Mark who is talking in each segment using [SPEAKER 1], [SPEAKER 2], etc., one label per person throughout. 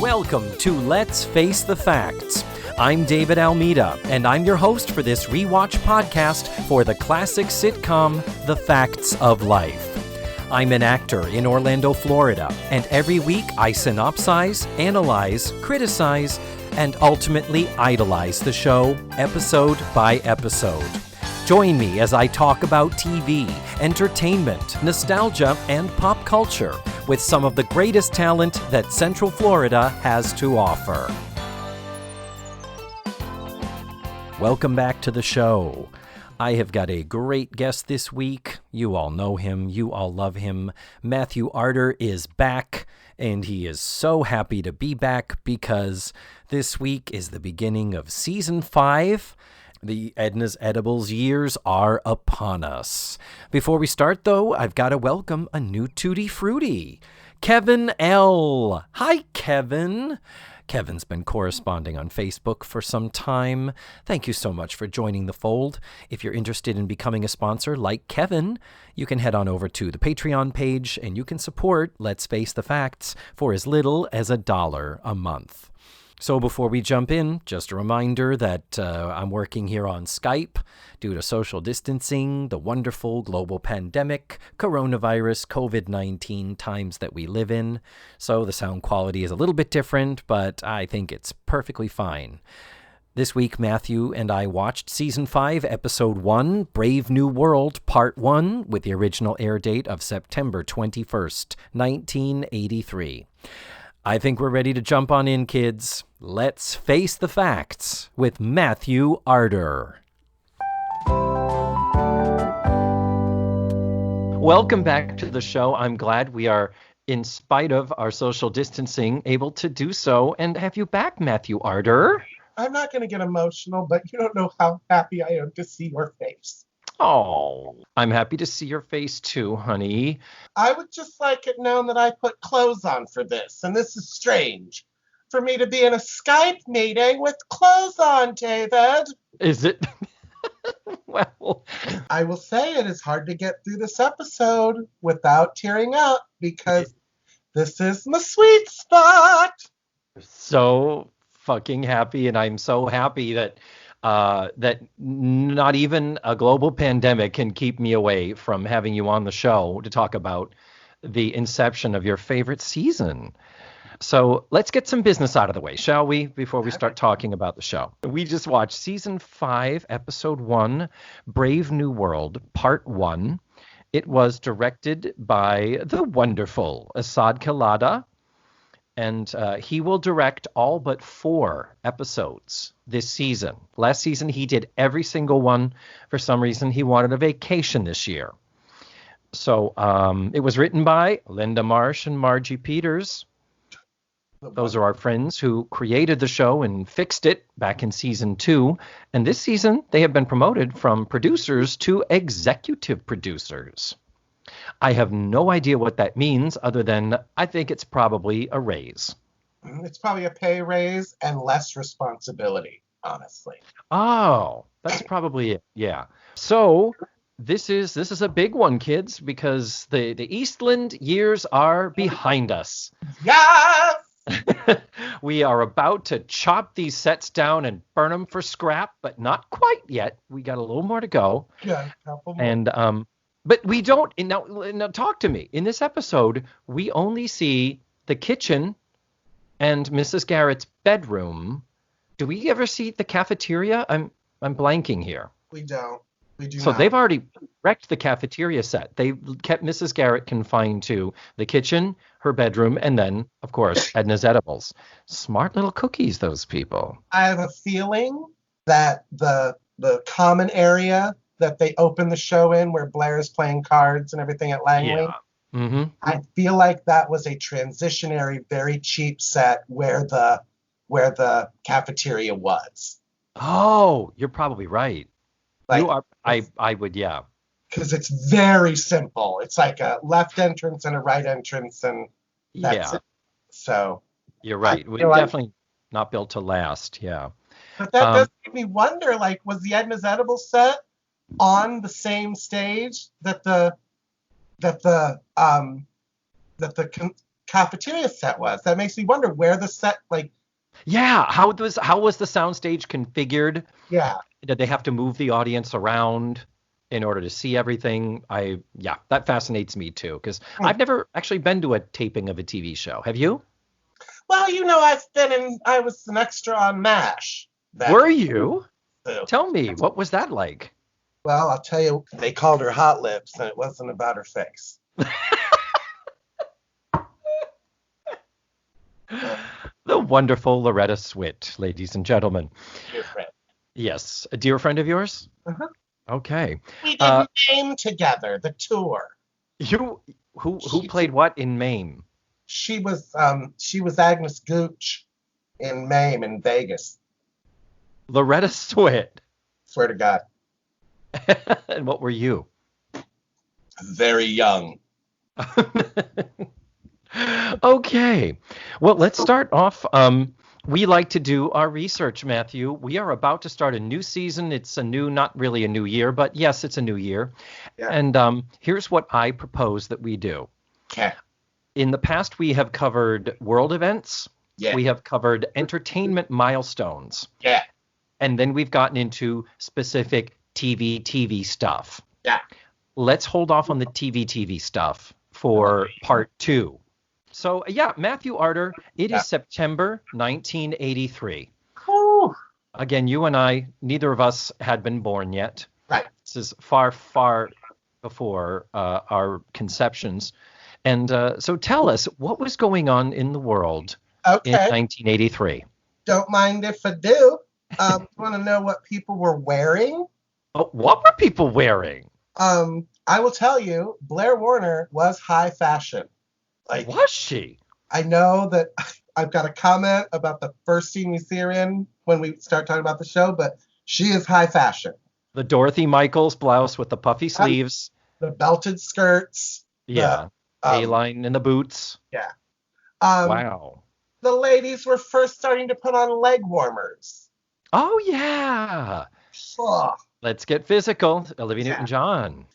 [SPEAKER 1] Welcome to Let's Face the Facts. I'm David Almeida, and I'm your host for this rewatch podcast for the classic sitcom, The Facts of Life. I'm an actor in Orlando, Florida, and every week I synopsize, analyze, criticize, and ultimately idolize the show episode by episode. Join me as I talk about TV, entertainment, nostalgia, and pop culture with some of the greatest talent that Central Florida has to offer. Welcome back to the show. I have got a great guest this week. You all know him. You all love him. Matthew Arter is back, and he is so happy to be back because this week is the beginning of Season 5. The Edna's Edibles years are upon us. Before we start, though, I've got to welcome a new Tutti Frutti, Kevin L. Hi, Kevin. Kevin's been corresponding on Facebook for some time. Thank you so much for joining the fold. If you're interested in becoming a sponsor like Kevin, you can head on over to the Patreon page and you can support Let's Face the Facts for as little as $1 a month. So before we jump in, just a reminder that I'm working here on Skype due to social distancing, the wonderful global pandemic, coronavirus, COVID-19 times that we live in. So the sound quality is a little bit different, but I think it's perfectly fine. This week, Matthew and I watched Season 5, Episode 1, Brave New World, Part 1, with the original air date of September 21st, 1983. I think we're ready to jump on in, kids. Let's face the facts with Matthew Arter. Welcome back to the show. I'm glad we are, in spite of our social distancing, able to do so and have you back, Matthew Arter.
[SPEAKER 2] I'm not going to get emotional, but you don't know how happy I am to see your face.
[SPEAKER 1] Oh, I'm happy to see your face too, honey.
[SPEAKER 2] I would just like it known that I put clothes on for this, and this is strange. For me to be in a Skype meeting with clothes on, David.
[SPEAKER 1] Is it? Well,
[SPEAKER 2] I will say it is hard to get through this episode without tearing up because this is my sweet spot.
[SPEAKER 1] So fucking happy, and I'm so happy that that not even a global pandemic can keep me away from having you on the show to talk about the inception of your favorite season. So let's get some business out of the way, shall we, before we start talking about the show. We just watched Season 5, Episode 1, Brave New World, Part 1. It was directed by the wonderful Asad Khalada, and he will direct all but 4 episodes this season. Last season, he did every single one. For some reason, he wanted a vacation this year. So it was written by Linda Marsh and Margie Peters. Those are our friends who created the show and fixed it back in Season 2. And this season, they have been promoted from producers to executive producers. I have no idea what that means other than I think it's probably a raise.
[SPEAKER 2] It's probably a pay raise and less responsibility, honestly.
[SPEAKER 1] Oh, that's probably it. Yeah. So this is a big one, kids, because the Eastland years are behind us.
[SPEAKER 2] Yes!
[SPEAKER 1] We are about to chop these sets down and burn them for scrap, but not quite yet. We got a little more to go.
[SPEAKER 2] Yeah, a couple more.
[SPEAKER 1] And but we don't. Now talk to me. In this episode, we only see the kitchen and Mrs. Garrett's bedroom. Do we ever see the cafeteria? I'm blanking here.
[SPEAKER 2] We don't. We do
[SPEAKER 1] so
[SPEAKER 2] not.
[SPEAKER 1] They've already wrecked the cafeteria set. They kept Mrs. Garrett confined to the kitchen, her bedroom, and then, of course, Edna's Edibles. Smart little cookies, those people.
[SPEAKER 2] I have a feeling that the common area that they open the show in, where Blair is playing cards and everything at Langley.
[SPEAKER 1] Yeah. Mm-hmm.
[SPEAKER 2] I feel like that was a transitionary, very cheap set where the cafeteria was.
[SPEAKER 1] Oh, you're probably right.
[SPEAKER 2] Like,
[SPEAKER 1] you are. I would, yeah.
[SPEAKER 2] Because it's very simple. It's like a left entrance and a right entrance, and that's it. So
[SPEAKER 1] you're right. We're definitely not built to last. Yeah.
[SPEAKER 2] But that does make me wonder. Like, was the Edna's Edibles set on the same stage that the cafeteria set was. That makes me wonder where the set, like,
[SPEAKER 1] Yeah, how was the soundstage configured?
[SPEAKER 2] yeah.
[SPEAKER 1] Did they have to move the audience around in order to see everything? Yeah, that fascinates me too, because I've never actually been to a taping of a TV show. Have you?
[SPEAKER 2] Well, I was an extra on MASH.
[SPEAKER 1] Were you?
[SPEAKER 2] So,
[SPEAKER 1] Tell me, what was that like?
[SPEAKER 2] well, I'll tell you, they called her Hot Lips, and it wasn't about her face.
[SPEAKER 1] The wonderful Loretta Swit, ladies and gentlemen.
[SPEAKER 2] Dear friend.
[SPEAKER 1] Yes, a dear friend of yours?
[SPEAKER 2] Uh-huh.
[SPEAKER 1] Okay.
[SPEAKER 2] We did MAME together, the tour.
[SPEAKER 1] Who played what in MAME?
[SPEAKER 2] She was Agnes Gooch in MAME in Vegas.
[SPEAKER 1] Loretta Swit.
[SPEAKER 2] Swear to God.
[SPEAKER 1] And what were you?
[SPEAKER 2] Very young.
[SPEAKER 1] Okay. Well, let's start off. We like to do our research, Matthew. We are about to start a new season. It's not really a new year, but yes, it's a new year. Yeah. And here's what I propose that we do.
[SPEAKER 2] Okay.
[SPEAKER 1] In the past, we have covered world events.
[SPEAKER 2] Yeah.
[SPEAKER 1] We have covered entertainment milestones.
[SPEAKER 2] Yeah.
[SPEAKER 1] And then we've gotten into specific TV stuff.
[SPEAKER 2] Yeah.
[SPEAKER 1] Let's hold off on the TV stuff for part 2. So, yeah, Matthew Arter, it is September 1983.
[SPEAKER 2] Whew.
[SPEAKER 1] Again, you and I, neither of us had been born yet.
[SPEAKER 2] Right.
[SPEAKER 1] This is far, far before our conceptions. And so tell us, what was going on in the world in 1983?
[SPEAKER 2] Don't mind if I do. You want to know what people were wearing?
[SPEAKER 1] Oh, what were people wearing?
[SPEAKER 2] I will tell you, Blair Warner was high fashion. Like,
[SPEAKER 1] was she?
[SPEAKER 2] I know that I've got a comment about the first scene we see her in when we start talking about the show, but she is high fashion.
[SPEAKER 1] The Dorothy Michaels blouse with the puffy sleeves.
[SPEAKER 2] The belted skirts.
[SPEAKER 1] Yeah. A-line in the boots.
[SPEAKER 2] Yeah.
[SPEAKER 1] Wow.
[SPEAKER 2] The ladies were first starting to put on leg warmers.
[SPEAKER 1] Oh, yeah.
[SPEAKER 2] Ugh.
[SPEAKER 1] Let's get physical. Olivia Newton-John.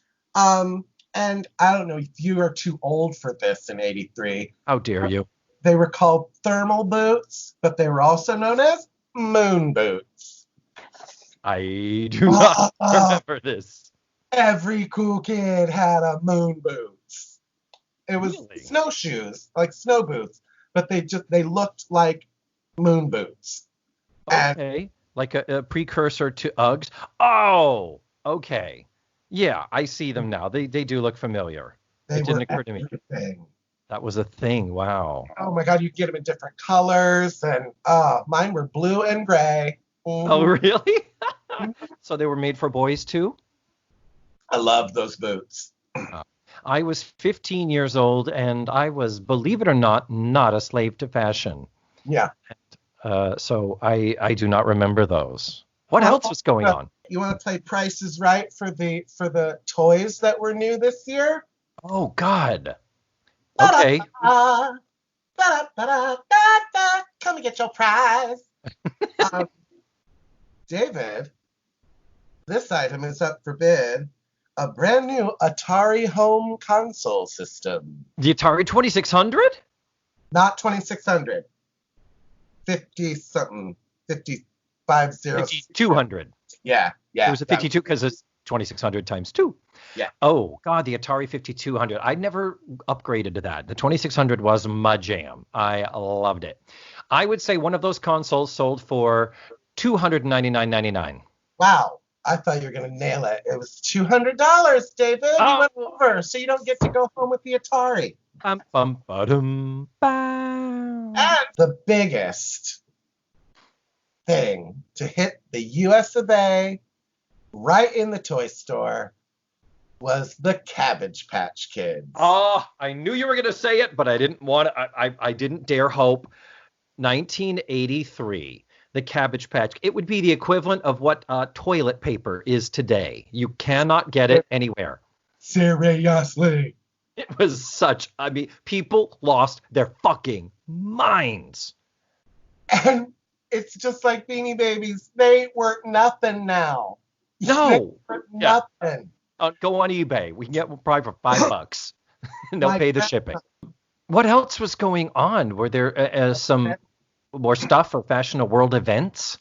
[SPEAKER 2] And I don't know if you are too old for this in 83.
[SPEAKER 1] How dare you?
[SPEAKER 2] They were called thermal boots, but they were also known as moon boots.
[SPEAKER 1] I do not remember this.
[SPEAKER 2] Every cool kid had a moon boots. It was snowshoes, like snow boots, but they looked like moon boots.
[SPEAKER 1] Okay, like a precursor to Uggs. Oh, okay. Yeah, I see them now. They do look familiar. It didn't occur to me. That was a thing. Wow.
[SPEAKER 2] Oh my God, you get them in different colors, and mine were blue and gray. Mm-hmm.
[SPEAKER 1] Oh, really? So they were made for boys too?
[SPEAKER 2] I love those boots.
[SPEAKER 1] I was 15 years old, and I was, believe it or not a slave to fashion.
[SPEAKER 2] Yeah.
[SPEAKER 1] So I do not remember those. What else was going on?
[SPEAKER 2] You want to play Price is Right for the toys that were new this year?
[SPEAKER 1] Oh, God. Okay.
[SPEAKER 2] Come and get your prize. David, this item is up for bid. A brand new Atari home console system.
[SPEAKER 1] The Atari 2600?
[SPEAKER 2] Not 2600. 50-something.
[SPEAKER 1] 5200.
[SPEAKER 2] Yeah.
[SPEAKER 1] It was a 52 because it's 2600 times 2.
[SPEAKER 2] Yeah.
[SPEAKER 1] Oh, God, the Atari 5200. I never upgraded to that. The 2600 was my jam. I loved it. I would say one of those consoles sold for $299.99.
[SPEAKER 2] Wow. I thought you were going to nail it. It was $200, David. You went over, so you don't get to go home with the Atari. And the biggest thing to hit the US of A right in the toy store was the Cabbage Patch Kids.
[SPEAKER 1] Oh, I knew you were going to say it, but I didn't want to. I didn't dare hope. 1983. The Cabbage Patch. It would be the equivalent of what toilet paper is today. You cannot get it anywhere.
[SPEAKER 2] Seriously.
[SPEAKER 1] It was people lost their fucking minds.
[SPEAKER 2] And it's just like Beanie Babies. They were nothing now.
[SPEAKER 1] No.
[SPEAKER 2] They were nothing.
[SPEAKER 1] Go on eBay. We can get one probably for $5. And they'll pay the shipping. What else was going on? Were there some more stuff or Fashion of World events?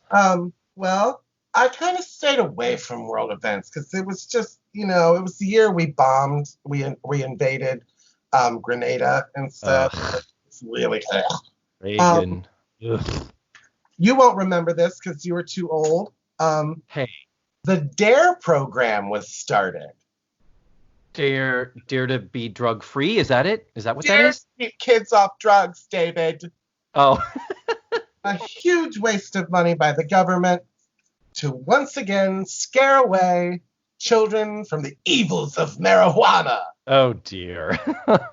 [SPEAKER 2] Well, I kind of stayed away from world events because it was just, it was the year we bombed, we invaded Grenada and stuff.
[SPEAKER 1] Ugh,
[SPEAKER 2] It's really, um,
[SPEAKER 1] Reagan. Ugh.
[SPEAKER 2] you won't remember this because you were too old.
[SPEAKER 1] Hey,
[SPEAKER 2] The DARE program was started.
[SPEAKER 1] dare to be drug free? Is that it? Is that what that
[SPEAKER 2] DARE to
[SPEAKER 1] is?
[SPEAKER 2] keep kids off drugs, David.
[SPEAKER 1] Oh,
[SPEAKER 2] A huge waste of money by the government to once again scare away children from the evils of marijuana.
[SPEAKER 1] oh dear.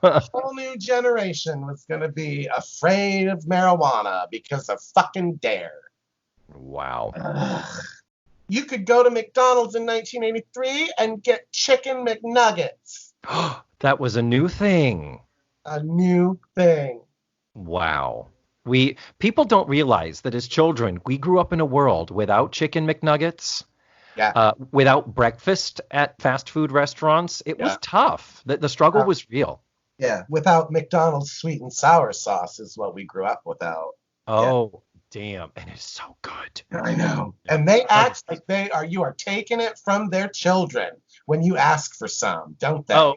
[SPEAKER 2] A whole new generation was going to be afraid of marijuana because of fucking DARE.
[SPEAKER 1] Wow.
[SPEAKER 2] Ugh. You could go to McDonald's in 1983 and get chicken McNuggets.
[SPEAKER 1] That was a new thing.
[SPEAKER 2] A new thing.
[SPEAKER 1] Wow. People don't realize that as children, we grew up in a world without chicken McNuggets,
[SPEAKER 2] Yeah.
[SPEAKER 1] without breakfast at fast food restaurants. It was
[SPEAKER 2] Yeah.
[SPEAKER 1] tough. The struggle
[SPEAKER 2] Uh,
[SPEAKER 1] was real.
[SPEAKER 2] yeah. Without McDonald's sweet and sour sauce is what we grew up without. Yeah.
[SPEAKER 1] Oh, damn. And it's so good.
[SPEAKER 2] I know. And they act like you are taking it from their children when you ask for some, don't they?
[SPEAKER 1] Oh,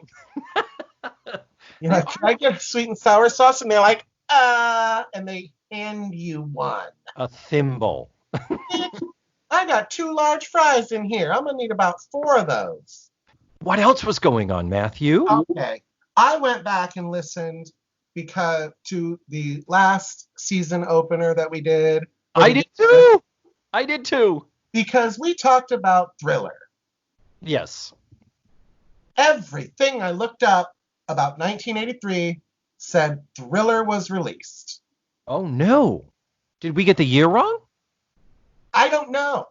[SPEAKER 2] You're like, can I get a sweet and sour sauce? And they're like, and they hand you one.
[SPEAKER 1] a thimble.
[SPEAKER 2] I got 2 large fries in here. I'm going to need about 4 of those.
[SPEAKER 1] What else was going on, Matthew?
[SPEAKER 2] Okay. I went back and listened to the last season opener that we did.
[SPEAKER 1] I did too. I did too.
[SPEAKER 2] Because we talked about Thriller.
[SPEAKER 1] Yes.
[SPEAKER 2] Everything I looked up about 1983 said Thriller was released.
[SPEAKER 1] Oh, no. Did we get the year wrong?
[SPEAKER 2] I don't know.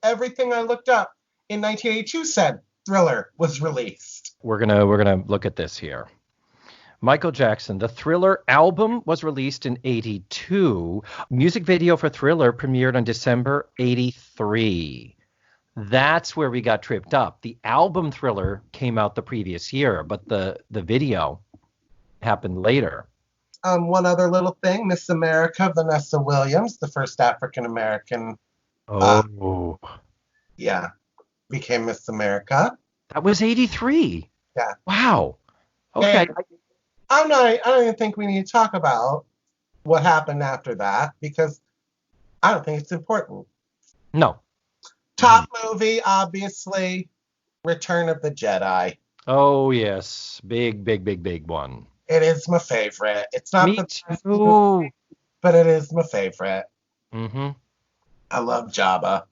[SPEAKER 2] Everything I looked up in 1982 said Thriller was released.
[SPEAKER 1] We're gonna look at this here. Michael Jackson, the Thriller album was released in 82. Music video for Thriller premiered on December 83. That's where we got tripped up. The album Thriller came out the previous year, but the video happened later.
[SPEAKER 2] One other little thing, Miss America, Vanessa Williams, the first African American,
[SPEAKER 1] Oh,
[SPEAKER 2] became Miss America.
[SPEAKER 1] that was 83.
[SPEAKER 2] Yeah.
[SPEAKER 1] Wow. Okay.
[SPEAKER 2] And I don't even think we need to talk about what happened after that because I don't think it's important.
[SPEAKER 1] No.
[SPEAKER 2] Top movie, obviously, Return of the Jedi.
[SPEAKER 1] Oh, yes. Big one.
[SPEAKER 2] It is my favorite. It's not
[SPEAKER 1] Me
[SPEAKER 2] the best
[SPEAKER 1] too.
[SPEAKER 2] movie, but it is my favorite.
[SPEAKER 1] Mm-hmm.
[SPEAKER 2] I love Jabba.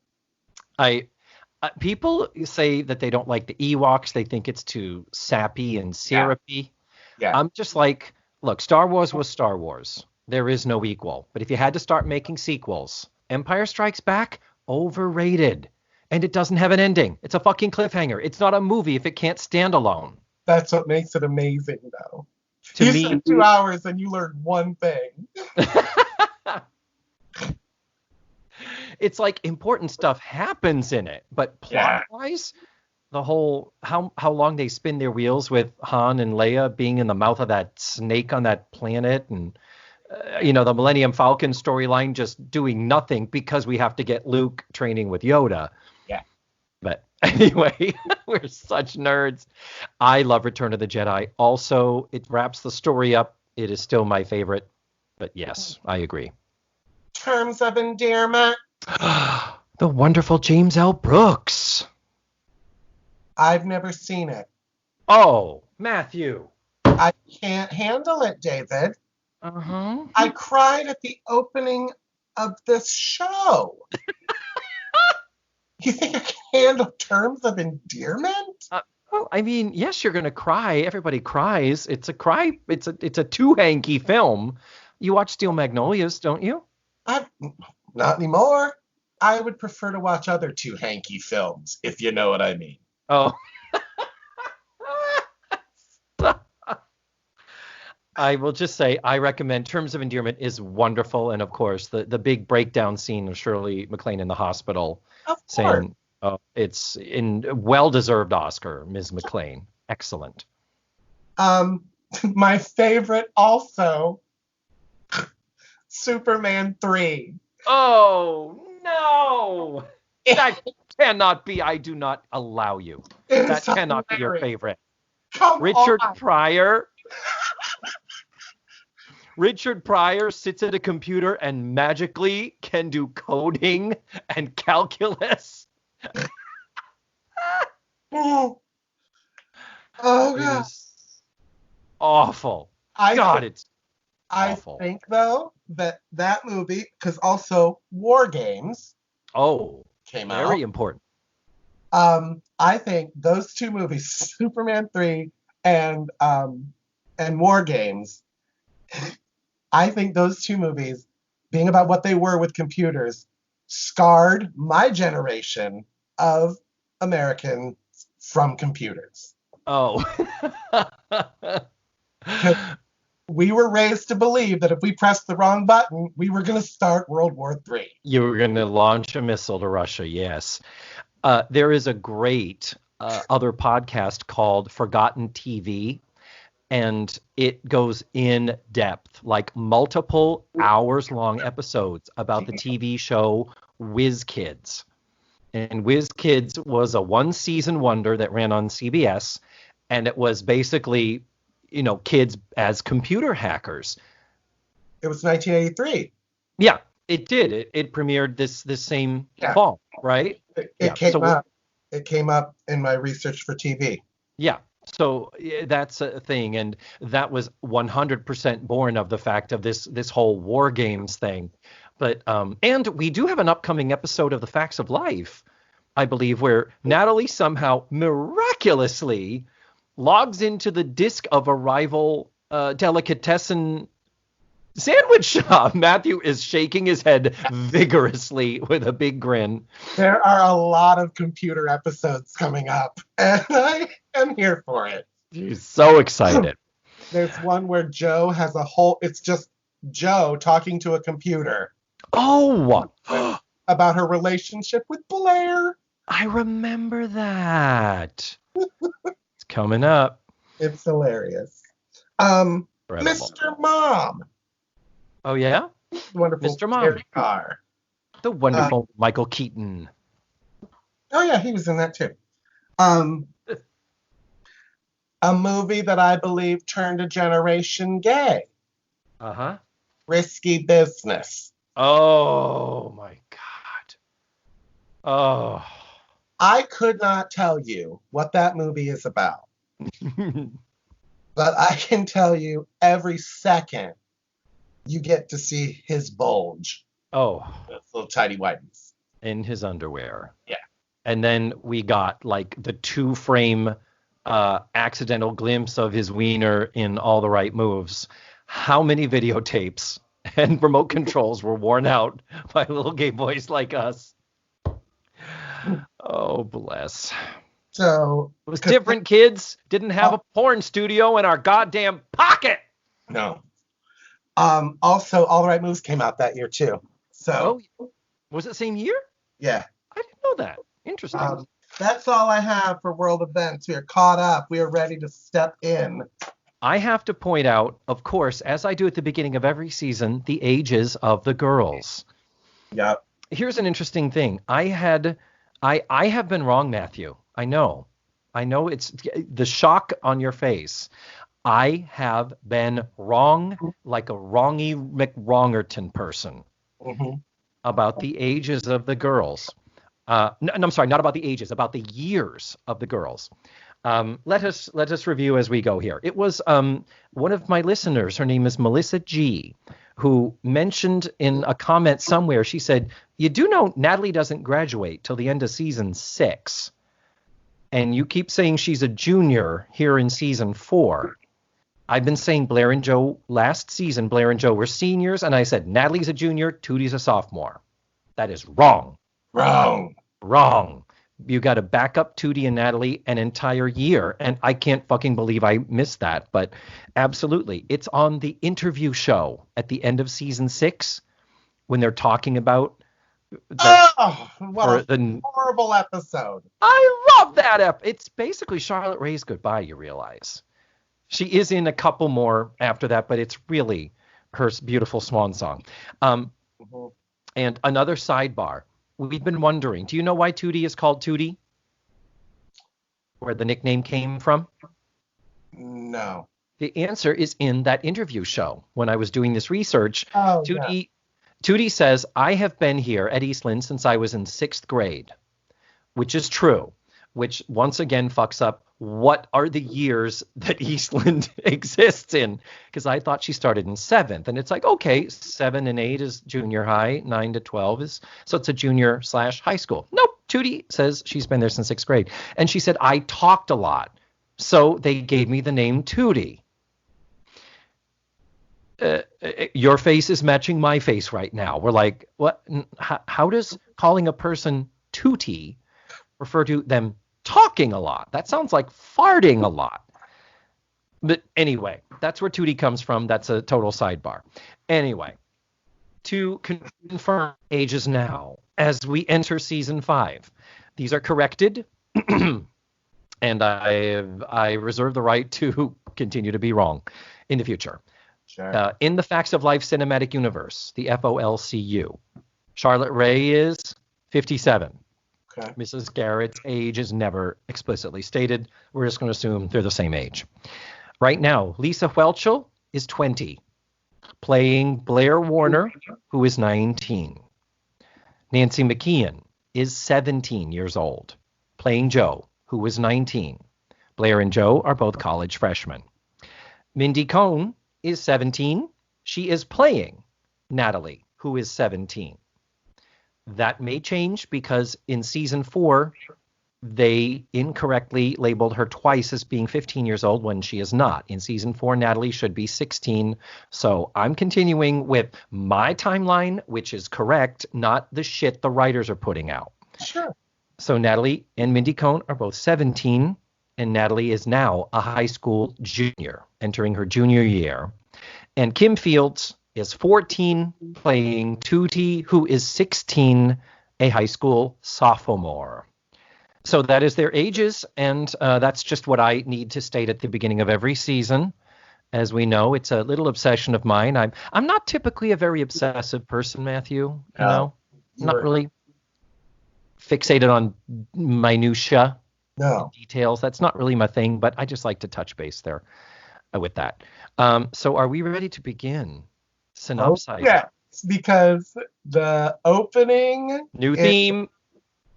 [SPEAKER 1] People say that they don't like the Ewoks. They think it's too sappy and syrupy.
[SPEAKER 2] Yeah.
[SPEAKER 1] I'm just like, look, Star Wars was Star Wars. There is no equal. But if you had to start making sequels, Empire Strikes Back, overrated. And it doesn't have an ending. It's a fucking cliffhanger. It's not a movie if it can't stand alone.
[SPEAKER 2] That's what makes it amazing, though.
[SPEAKER 1] To
[SPEAKER 2] You
[SPEAKER 1] me,
[SPEAKER 2] spent 2 hours and you learned one thing.
[SPEAKER 1] it's like important stuff happens in it, but plot-wise, the whole how long they spin their wheels with Han and Leia being in the mouth of that snake on that planet, and the Millennium Falcon storyline just doing nothing because we have to get Luke training with Yoda.
[SPEAKER 2] Yeah.
[SPEAKER 1] But anyway, we're such nerds. I love Return of the Jedi. Also, it wraps the story up. It is still my favorite. But yes, I agree.
[SPEAKER 2] Terms of endearment.
[SPEAKER 1] The wonderful James L. Brooks.
[SPEAKER 2] I've never seen it.
[SPEAKER 1] Oh, Matthew.
[SPEAKER 2] I can't handle it, David.
[SPEAKER 1] Uh-huh.
[SPEAKER 2] I cried at the opening of this show. You think I can handle terms of endearment?
[SPEAKER 1] Well, I mean, yes, you're gonna cry. Everybody cries. It's a cry. It's a too hanky film. You watch Steel Magnolias, don't you?
[SPEAKER 2] Not anymore. I would prefer to watch other too hanky films, if you know what I mean.
[SPEAKER 1] Oh. I will just say I recommend Terms of Endearment is wonderful, and of course the big breakdown scene of Shirley MacLaine in the hospital, saying, "Oh, it's in well-deserved Oscar, Ms. MacLaine, excellent."
[SPEAKER 2] My favorite also, Superman 3.
[SPEAKER 1] Oh, no. That cannot be. I do not allow you.
[SPEAKER 2] It
[SPEAKER 1] That
[SPEAKER 2] is
[SPEAKER 1] cannot be your
[SPEAKER 2] hilarious.
[SPEAKER 1] favorite.
[SPEAKER 2] Come
[SPEAKER 1] Richard
[SPEAKER 2] on.
[SPEAKER 1] Pryor. Richard Pryor sits at a computer and magically can do coding and calculus.
[SPEAKER 2] Oh, oh
[SPEAKER 1] It
[SPEAKER 2] God.
[SPEAKER 1] is awful. God, it's
[SPEAKER 2] I
[SPEAKER 1] awful.
[SPEAKER 2] think, though, that movie, because also War Games
[SPEAKER 1] Oh,
[SPEAKER 2] came
[SPEAKER 1] very
[SPEAKER 2] out.
[SPEAKER 1] important.
[SPEAKER 2] I think those two movies, Superman 3 and War Games, I think those two movies, being about what they were with computers, scarred my generation of Americans from computers.
[SPEAKER 1] Oh.
[SPEAKER 2] We were raised to believe that if we pressed the wrong button, we were going to start World War III.
[SPEAKER 1] You were going to launch a missile to Russia, yes. There is a great other podcast called Forgotten TV, and it goes in depth, like multiple hours long episodes about the TV show Whiz Kids. And Whiz Kids was a one season wonder that ran on CBS, and it was basically, kids as computer hackers.
[SPEAKER 2] It was 1983.
[SPEAKER 1] Yeah, it did. It premiered this same fall, right?
[SPEAKER 2] It came up in my research for TV.
[SPEAKER 1] Yeah. So that's a thing, and that was 100% born of the fact of this whole War Games thing. But and we do have an upcoming episode of The Facts of Life, I believe, where Natalie somehow miraculously logs into the disc of a rival delicatessen sandwich shop. Matthew is shaking his head vigorously with a big grin.
[SPEAKER 2] There are a lot of computer episodes coming up, and I am here for it.
[SPEAKER 1] He's so excited.
[SPEAKER 2] There's one where Joe has it's just Joe talking to a computer.
[SPEAKER 1] Oh,
[SPEAKER 2] about her relationship with Blair.
[SPEAKER 1] I remember that. It's coming up.
[SPEAKER 2] It's hilarious. Mr. Mom.
[SPEAKER 1] Oh, yeah?
[SPEAKER 2] Wonderful
[SPEAKER 1] Mr. Mom.
[SPEAKER 2] Carr.
[SPEAKER 1] The wonderful Michael Keaton.
[SPEAKER 2] Oh, yeah, he was in that too. A movie that I believe turned a generation gay.
[SPEAKER 1] Uh-huh.
[SPEAKER 2] Risky Business.
[SPEAKER 1] Oh, my God. Oh.
[SPEAKER 2] I could not tell you what that movie is about. But I can tell you every second you get to see his bulge.
[SPEAKER 1] Oh.
[SPEAKER 2] Those little tiny whiteys.
[SPEAKER 1] In his underwear.
[SPEAKER 2] Yeah.
[SPEAKER 1] And then we got like the 2-frame accidental glimpse of his wiener in All the Right Moves. How many videotapes and remote controls were worn out by little gay boys like us? Oh, bless.
[SPEAKER 2] So
[SPEAKER 1] it was different, kids. Didn't have a porn studio in our goddamn pocket.
[SPEAKER 2] No. Also, All the Right Moves came out that year too. So
[SPEAKER 1] was it the same year?
[SPEAKER 2] Yeah.
[SPEAKER 1] I didn't know that. Interesting.
[SPEAKER 2] That's all I have for world events. We are caught up. We are ready to step in.
[SPEAKER 1] I have to point out, of course, as I do at the beginning of every season, the ages of the girls.
[SPEAKER 2] Yep.
[SPEAKER 1] Here's an interesting thing. I have been wrong, Matthew. I know it's the shock on your face. I have been wrong, like a wrongy McWrongerton person, about the ages of the girls. No, I'm sorry, not about the ages, about the years of the girls. Let us review as we go here. It was one of my listeners, her name is Melissa G, who mentioned in a comment somewhere, she said, you do know Natalie doesn't graduate till the end of season 6. And you keep saying she's a junior here in season 4. I've been saying Blair and Joe last season, Blair and Joe were seniors, and I said Natalie's a junior, Tootie's a sophomore. That is wrong. Wrong. You got to back up Tootie and Natalie an entire year, and I can't fucking believe I missed that. But absolutely, it's on the interview show at the end of season 6 when they're talking about.
[SPEAKER 2] What a horrible episode!
[SPEAKER 1] I love that It's basically Charlotte Ray's goodbye. You realize She is in a couple more after that, but it's really her beautiful swan song.
[SPEAKER 2] Mhm.
[SPEAKER 1] And another sidebar. We've been wondering, do you know why Tootie is called Tootie? Where the nickname came from?
[SPEAKER 2] No.
[SPEAKER 1] The answer is in that interview show. When I was doing this research,
[SPEAKER 2] Oh, yeah.
[SPEAKER 1] Tootie says, I have been here at Eastland since I was in 6th grade, which is true, which once again fucks up what are the years that Eastland exists in, because I thought she started in 7th, and it's like, okay, 7 and 8 is junior high, 9 to 12 is, so it's a junior/high school. Nope, Tootie says she's been there since 6th grade, and she said, I talked a lot, so they gave me the name Tootie. Your face is matching my face right now. We're like, what? How does calling a person Tootie refer to them talking a lot? That sounds like farting a lot. But anyway, that's where Tootie comes from. That's a total sidebar. Anyway, to confirm ages now as we enter season 5. These are corrected, and I reserve the right to continue to be wrong in the future.
[SPEAKER 2] Sure.
[SPEAKER 1] In the Facts of Life Cinematic Universe, the FOLCU, Charlotte Rae is 57.
[SPEAKER 2] Okay.
[SPEAKER 1] Mrs. Garrett's age is never explicitly stated. We're just going to assume they're the same age. Right now, Lisa Whelchel is 20, playing Blair Warner, who is 19. Nancy McKeon is 17 years old, playing Jo, who is 19. Blair and Jo are both college freshmen. Mindy Cohn is 17. She is playing Natalie, who is 17. That may change because in season 4, they incorrectly labeled her twice as being 15 years old when she is not. In season 4, Natalie should be 16. So I'm continuing with my timeline, which is correct, not the shit the writers are putting out.
[SPEAKER 2] Sure.
[SPEAKER 1] So Natalie and Mindy Cohn are both 17, and Natalie is now a high school junior, entering her junior year. And Kim Fields is 14, playing Tootie, who is 16, a high school sophomore. So that is their ages, and that's just what I need to state at the beginning of every season. As we know, it's a little obsession of mine. I'm not typically a very obsessive person, Matthew. You know, not really fixated on minutia.
[SPEAKER 2] No.
[SPEAKER 1] Details. That's not really my thing, but I just like to touch base there with that. So are we ready to begin? Synopsis.
[SPEAKER 2] Yeah, because the opening,
[SPEAKER 1] new theme,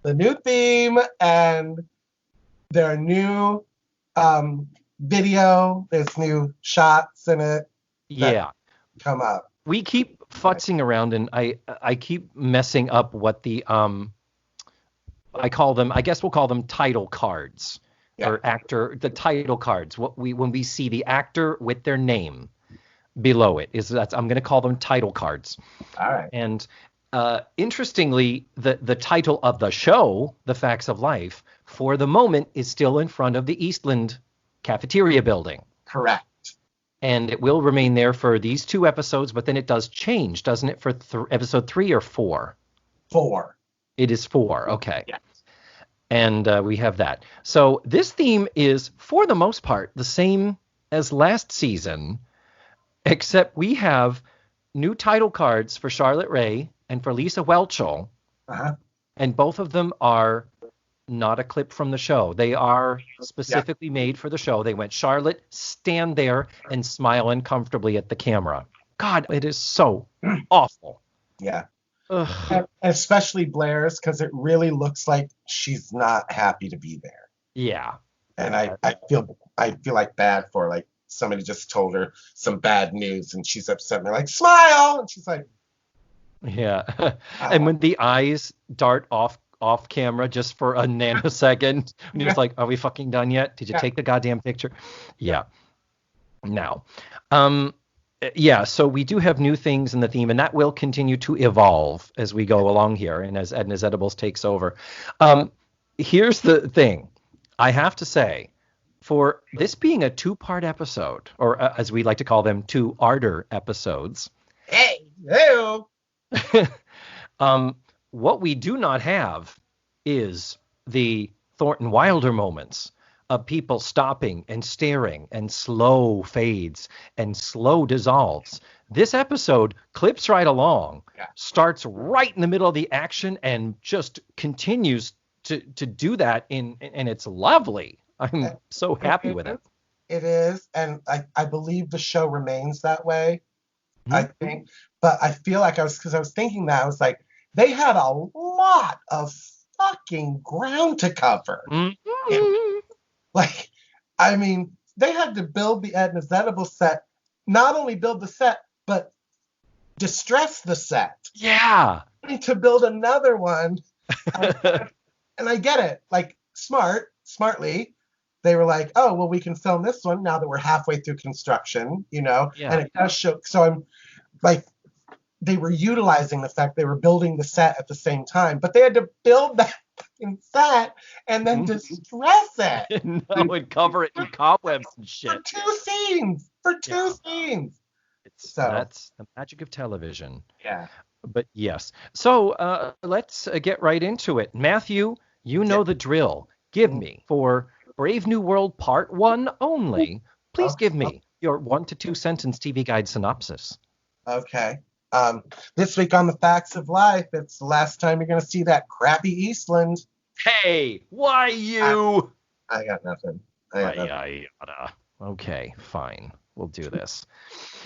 [SPEAKER 2] the new theme, and their new video. There's new shots in it.
[SPEAKER 1] Yeah,
[SPEAKER 2] come up.
[SPEAKER 1] We keep futzing around, and I keep messing up what the I call them. I guess we'll call them title cards. Yeah. Or actor, the title cards. When we see the actor with their name below it I'm going to call them title cards.
[SPEAKER 2] All right.
[SPEAKER 1] And interestingly, the title of the show, The Facts of Life, for the moment is still in front of the Eastland cafeteria building.
[SPEAKER 2] Correct.
[SPEAKER 1] And it will remain there for these 2 episodes, but then it does change, doesn't it, for episode 3 or 4?
[SPEAKER 2] 4.
[SPEAKER 1] It is 4. Okay.
[SPEAKER 2] Yes.
[SPEAKER 1] And we have that. So this theme is, for the most part, the same as last season, except we have new title cards for Charlotte Rae and for Lisa Whelchel.
[SPEAKER 2] Uh-huh.
[SPEAKER 1] And both of them are not a clip from the show. They are specifically made for the show. They went, Charlotte, stand there and smile uncomfortably at the camera. God, it is so awful.
[SPEAKER 2] Yeah. And especially Blair's, because it really looks like she's not happy to be there.
[SPEAKER 1] Yeah.
[SPEAKER 2] And I feel like bad for like somebody just told her some bad news and she's upset and they're like, smile, and she's like,
[SPEAKER 1] yeah. And when the eyes dart off camera just for a nanosecond, and you're just like, are we fucking done yet? Did you take the goddamn picture? Yeah. Now, yeah, so we do have new things in the theme, and that will continue to evolve as we go along here, and as Edna's Edibles takes over. Here's the thing. I have to say, for this being a 2-part episode, or as we like to call them, 2 Ardor episodes.
[SPEAKER 2] Hey.
[SPEAKER 1] What we do not have is the Thornton Wilder moments of people stopping and staring and slow fades and slow dissolves. This episode clips right along, starts right in the middle of the action, and just continues to do that and it's lovely. I'm so happy with it.
[SPEAKER 2] It is, and I believe the show remains that way.
[SPEAKER 1] Mm-hmm.
[SPEAKER 2] I think, but I feel like I was thinking that I was like, they had a lot of fucking ground to cover.
[SPEAKER 1] Mm-hmm.
[SPEAKER 2] Like, I mean, they had to build the Edna Venable set, not only build the set, but distress the set.
[SPEAKER 1] Yeah.
[SPEAKER 2] To build another one. And I get it. Like, smartly, they were like, oh, well, we can film this one now that we're halfway through construction, you know?
[SPEAKER 1] Yeah.
[SPEAKER 2] And it does show. So I'm like, they were utilizing the fact they were building the set at the same time, but they had to build that fucking set and then distress it.
[SPEAKER 1] No, and cover it in cobwebs and shit.
[SPEAKER 2] For two scenes.
[SPEAKER 1] That's the magic of television.
[SPEAKER 2] Yeah.
[SPEAKER 1] But yes. So let's get right into it. Matthew, you know the drill. Give me, for Brave New World Part 1 only, please give me your 1 to 2 sentence TV guide synopsis.
[SPEAKER 2] Okay. This week on the Facts of Life, it's the last time you're going to see that crappy Eastland.
[SPEAKER 1] Hey, why you?
[SPEAKER 2] I got nothing.
[SPEAKER 1] Okay, fine. We'll do this.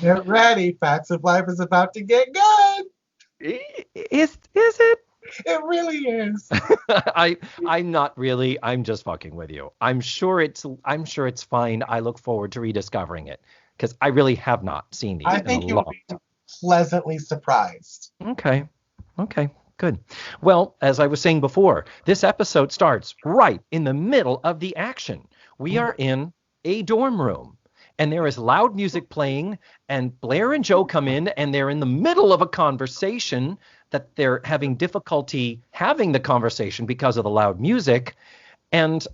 [SPEAKER 2] Get ready. Facts of Life is about to get good.
[SPEAKER 1] Is it?
[SPEAKER 2] It really is.
[SPEAKER 1] I'm not really. I'm just fucking with you. I'm sure it's fine. I look forward to rediscovering it because I really have not seen these.
[SPEAKER 2] I think you'll be pleasantly surprised.
[SPEAKER 1] Okay, good. Well, as I was saying before, this episode starts right in the middle of the action. We are in a dorm room, and there is loud music playing, and Blair and Joe come in, and they're in the middle of a conversation that they're having difficulty having the conversation because of the loud music. And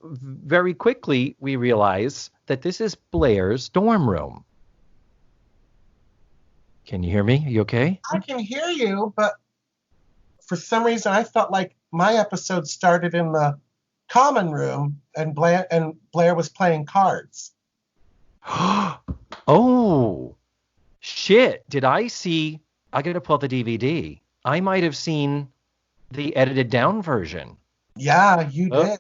[SPEAKER 1] very quickly, we realize that this is Blair's dorm room. Can you hear me? Are you okay?
[SPEAKER 2] I can hear you, but for some reason, I felt like my episode started in the common room, and Blair was playing cards.
[SPEAKER 1] Oh, shit. Did I see... I got to pull out the DVD. I might have seen the edited down version.
[SPEAKER 2] Yeah, you did.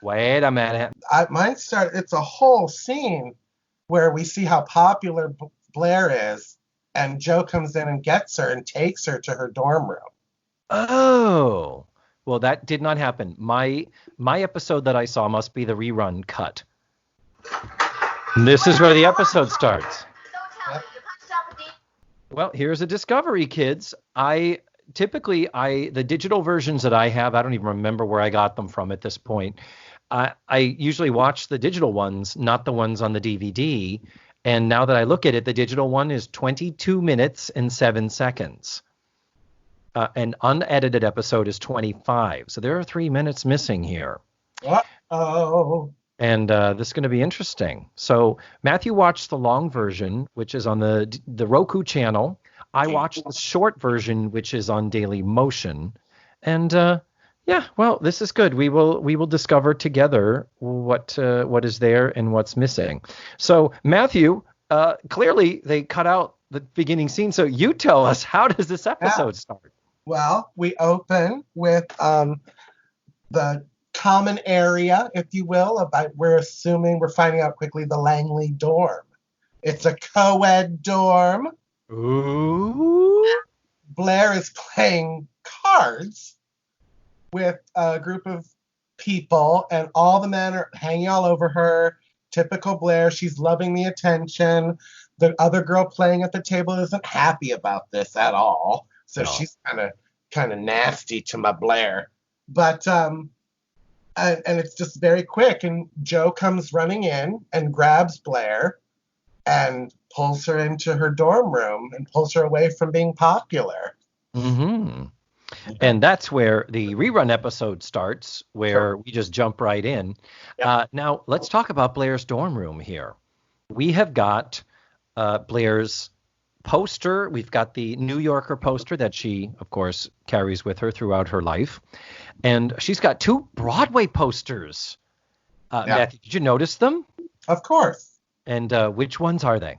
[SPEAKER 1] Wait a minute.
[SPEAKER 2] It's a whole scene where we see how popular Blair is, and Joe comes in and gets her and takes her to her dorm room.
[SPEAKER 1] Oh, well, that did not happen. My episode that I saw must be the rerun cut. This is where the episode starts. Well, here's a discovery, kids. The digital versions that I have, I don't even remember where I got them from at this point. I usually watch the digital ones, not the ones on the DVD. And now that I look at it, the digital one is 22 minutes and 7 seconds. An unedited episode is 25. So there are 3 minutes missing here.
[SPEAKER 2] Uh-oh.
[SPEAKER 1] And this is going to be interesting. So Matthew watched the long version, which is on the Roku channel. I watched the short version, which is on Daily Motion. And well, this is good. We will discover together what is there and what's missing. So Matthew, clearly they cut out the beginning scene. So you tell us, how does this episode start?
[SPEAKER 2] Well, we open with the common area, if you will, we're finding out quickly, the Langley dorm. It's a co-ed dorm.
[SPEAKER 1] Ooh.
[SPEAKER 2] Blair is playing cards with a group of people, and all the men are hanging all over her. Typical Blair. She's loving the attention. The other girl playing at the table isn't happy about this at all. So she's kind of nasty to my Blair. But and it's just very quick, and Joe comes running in and grabs Blair and pulls her into her dorm room and pulls her away from being popular.
[SPEAKER 1] Mm-hmm. And that's where the rerun episode starts, where we just jump right in. Yep. Now, let's talk about Blair's dorm room here. We have got Blair's poster. We've got the New Yorker poster that she, of course, carries with her throughout her life. And she's got 2 Broadway posters.
[SPEAKER 2] Yeah.
[SPEAKER 1] Matthew, did you notice them?
[SPEAKER 2] Of course.
[SPEAKER 1] And which ones are they?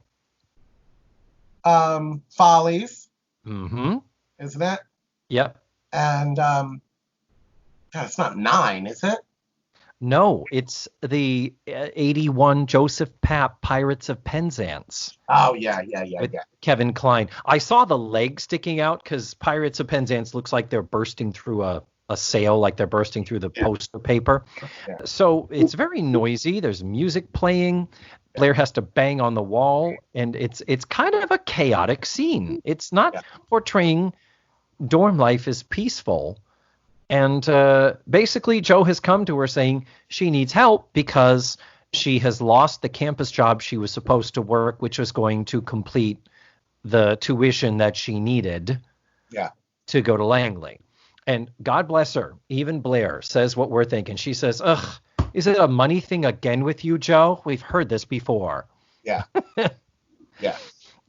[SPEAKER 2] Follies,
[SPEAKER 1] Mm-hmm.
[SPEAKER 2] isn't it?
[SPEAKER 1] Yep.
[SPEAKER 2] And God, it's not 9, is it?
[SPEAKER 1] No, it's the 81 Joseph Papp Pirates of Penzance
[SPEAKER 2] Oh, yeah.
[SPEAKER 1] with Kevin Kline. I saw the leg sticking out because Pirates of Penzance looks like they're bursting through a sail, like they're bursting through the poster paper.
[SPEAKER 2] Yeah.
[SPEAKER 1] So it's very noisy. There's music playing. Blair has to bang on the wall, and it's kind of a chaotic scene. It's not portraying dorm life as peaceful. And basically, Joe has come to her saying she needs help because she has lost the campus job she was supposed to work, which was going to complete the tuition that she needed to go to Langley. And God bless her, even Blair says what we're thinking. She says, ugh, is it a money thing again with you, Joe? We've heard this before.
[SPEAKER 2] Yeah. Yeah.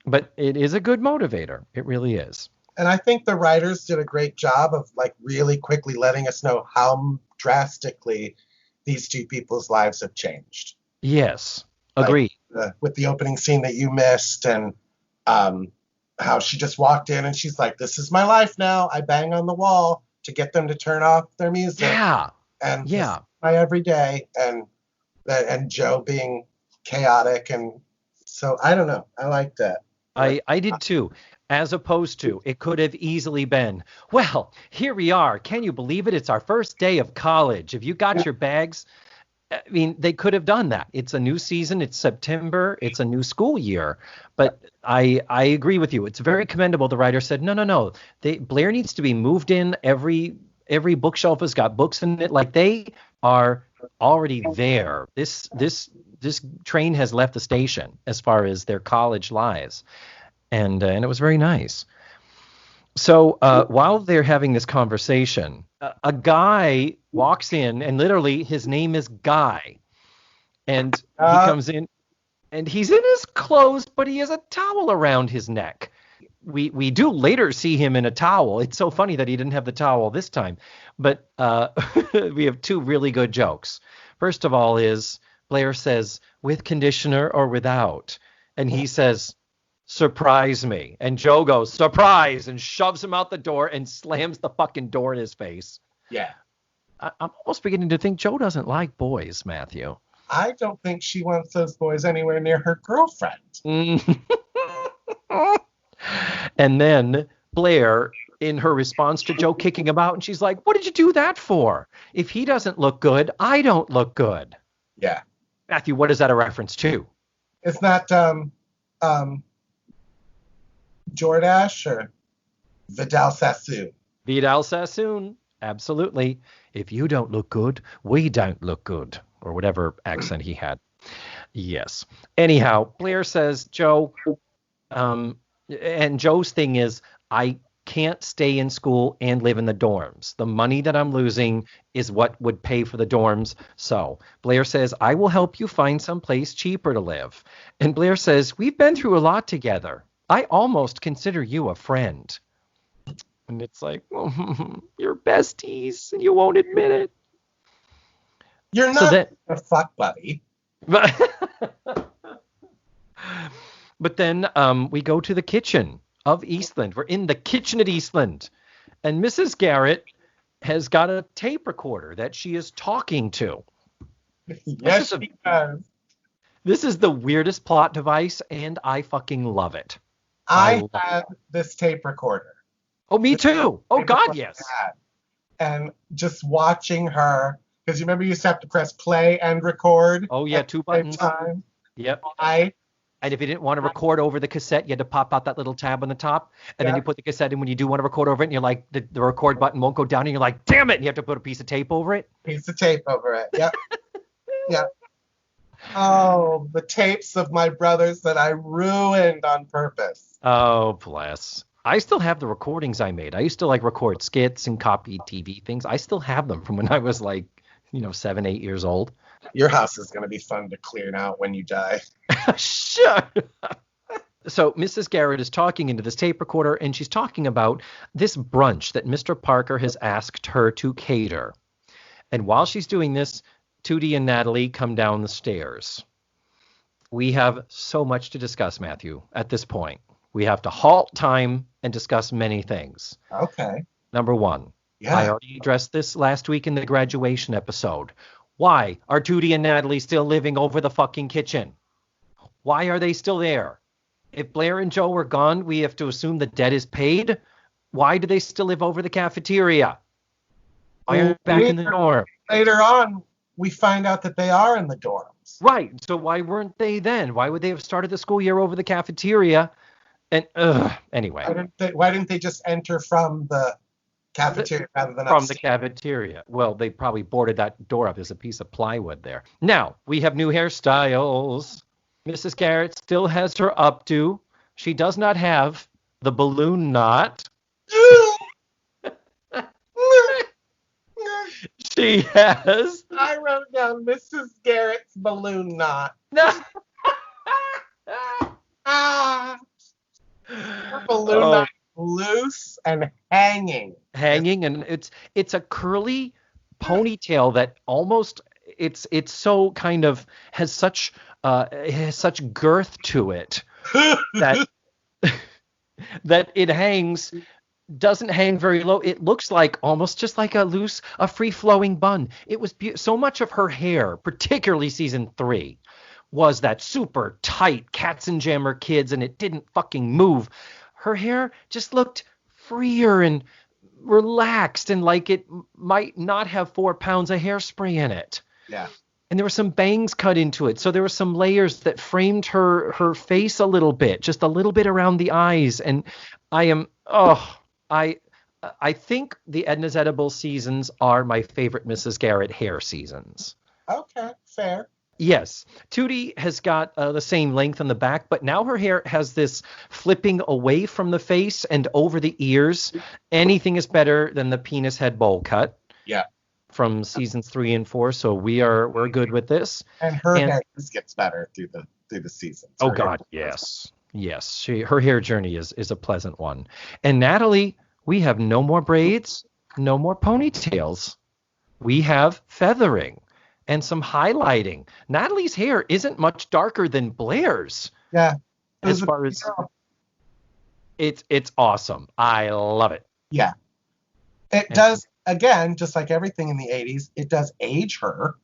[SPEAKER 1] But it is a good motivator. It really is.
[SPEAKER 2] And I think the writers did a great job of like really quickly letting us know how drastically these two people's lives have changed.
[SPEAKER 1] Yes, agreed.
[SPEAKER 2] Like, with the opening scene that you missed, and how she just walked in and she's like, "This is my life now. I bang on the wall to get them to turn off their music."
[SPEAKER 1] Yeah.
[SPEAKER 2] And this is my everyday, and Joe being chaotic, and so I don't know. I like that.
[SPEAKER 1] I did too. As opposed to, it could have easily been, well, here we are. Can you believe it? It's our first day of college. Have you got your bags? I mean, they could have done that. It's a new season. It's September. It's a new school year. But I agree with you. It's very commendable. The writer said, no. Blair needs to be moved in. Every bookshelf has got books in it. Like, they are already there. This train has left the station as far as their college lives. And it was very nice. So while they're having this conversation, a guy walks in, and literally his name is Guy. And he comes in, and he's in his clothes, but he has a towel around his neck. We do later see him in a towel. It's so funny that he didn't have the towel this time. But we have two really good jokes. First of all is Blair says, with conditioner or without? And he says, surprise me. And Joe goes, surprise, and shoves him out the door and slams the fucking door in his face.
[SPEAKER 2] Yeah.
[SPEAKER 1] I'm almost beginning to think Joe doesn't like boys, Matthew.
[SPEAKER 2] I don't think she wants those boys anywhere near her girlfriend.
[SPEAKER 1] And then Blair, in her response to Joe kicking him out, and she's like, what did you do that for? If he doesn't look good, I don't look good.
[SPEAKER 2] Yeah.
[SPEAKER 1] Matthew, what is that a reference to?
[SPEAKER 2] It's not Jordache or Vidal Sassoon.
[SPEAKER 1] Vidal Sassoon, absolutely. If you don't look good, we don't look good, or whatever accent he had. Yes. Anyhow, Blair says, Joe, and Joe's thing is, I can't stay in school and live in the dorms. The money that I'm losing is what would pay for the dorms. So Blair says, I will help you find some place cheaper to live. And Blair says, we've been through a lot together. I almost consider you a friend. And it's like, you're besties and you won't admit it.
[SPEAKER 2] You're not a fuck buddy.
[SPEAKER 1] But then we go to the kitchen of Eastland. We're in the kitchen at Eastland. And Mrs. Garrett has got a tape recorder that she is talking to.
[SPEAKER 2] Yes, she does.
[SPEAKER 1] This is the weirdest plot device, and I fucking love it.
[SPEAKER 2] I had this tape recorder.
[SPEAKER 1] Oh, me too. Oh, God, yes.
[SPEAKER 2] And just watching her, because you remember you used to have to press play and record.
[SPEAKER 1] Oh, yeah, 2 buttons.
[SPEAKER 2] Time.
[SPEAKER 1] Yep. And if you didn't want to record over the cassette, you had to pop out that little tab on the top. And then you put the cassette in when you do want to record over it. And you're like, the record button won't go down. And you're like, damn it. And you have to put a piece of tape over it.
[SPEAKER 2] Piece of tape over it. Yep. Yeah. Oh, the tapes of my brothers that I ruined on purpose.
[SPEAKER 1] Oh, bless. I still have the recordings I made. I used to record skits and copy TV things. I still have them from when I was 7, 8 years old.
[SPEAKER 2] Your house is going to be fun to clean out when you die.
[SPEAKER 1] Sure. So Mrs. Garrett is talking into this tape recorder, and she's talking about this brunch that Mr. Parker has asked her to cater. And while she's doing this, Tootie and Natalie come down the stairs. We have so much to discuss, Matthew, at this point. We have to halt time and discuss many things.
[SPEAKER 2] Okay.
[SPEAKER 1] Number one, I already addressed this last week in the graduation episode. Why are Tootie and Natalie still living over the fucking kitchen? Why are they still there? If Blair and Joe were gone, we have to assume the debt is paid. Why do they still live over the cafeteria? Why aren't they back in the dorm?
[SPEAKER 2] Later on, we find out that they are in the dorms.
[SPEAKER 1] Right. So why weren't they then? Why would they have started the school year over the cafeteria? And anyway.
[SPEAKER 2] Why didn't they just enter from the cafeteria rather than
[SPEAKER 1] from
[SPEAKER 2] upstairs?
[SPEAKER 1] The cafeteria? Well, they probably boarded that door up. There's a piece of plywood there. Now, we have new hairstyles. Mrs. Garrett still has her updo. She does not have the balloon knot. She has.
[SPEAKER 2] I wrote down Mrs. Garrett's balloon knot. Her balloon knot loose and hanging.
[SPEAKER 1] And it's a curly ponytail that almost it's so kind of has such girth to it that that it hangs. Doesn't hang very low. It looks like almost just like a free-flowing bun. It was so much of her hair, particularly season 3, was that super tight Katzenjammer Kids, and it didn't fucking move. Her hair just looked freer and relaxed and like it might not have 4 pounds of hairspray in it.
[SPEAKER 2] Yeah.
[SPEAKER 1] And there were some bangs cut into it. So there were some layers that framed her face a little bit, just a little bit around the eyes. And I think the Edna's Edible seasons are my favorite Mrs. Garrett hair seasons.
[SPEAKER 2] Okay, fair.
[SPEAKER 1] Yes. Tootie has got the same length on the back, but now her hair has this flipping away from the face and over the ears. Anything is better than the penis head bowl cut.
[SPEAKER 2] Yeah. From
[SPEAKER 1] seasons 3 and 4, so we're good with this.
[SPEAKER 2] And her hair just gets better through the seasons.
[SPEAKER 1] Oh God, yes. Yes, her hair journey is a pleasant one. And Natalie, we have no more braids, no more ponytails. We have feathering and some highlighting. Natalie's hair isn't much darker than Blair's.
[SPEAKER 2] Yeah.
[SPEAKER 1] As far as it's awesome. I love it.
[SPEAKER 2] Yeah. It does, again, just like everything in the 80s, it does age her.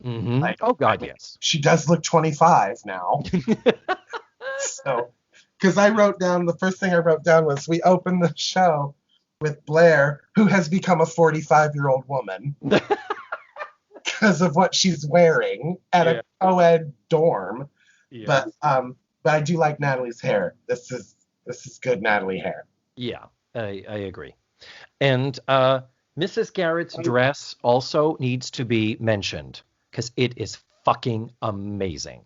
[SPEAKER 1] Mm-hmm. Like, oh God, yes.
[SPEAKER 2] She does look 25 now. So, because the first thing I wrote down was we opened the show with Blair, who has become a 45-year-old woman because of what she's wearing at a co-ed dorm. Yeah. But I do like Natalie's hair. This is good Natalie hair.
[SPEAKER 1] Yeah, I agree. And Mrs. Garrett's dress also needs to be mentioned because it is fucking amazing.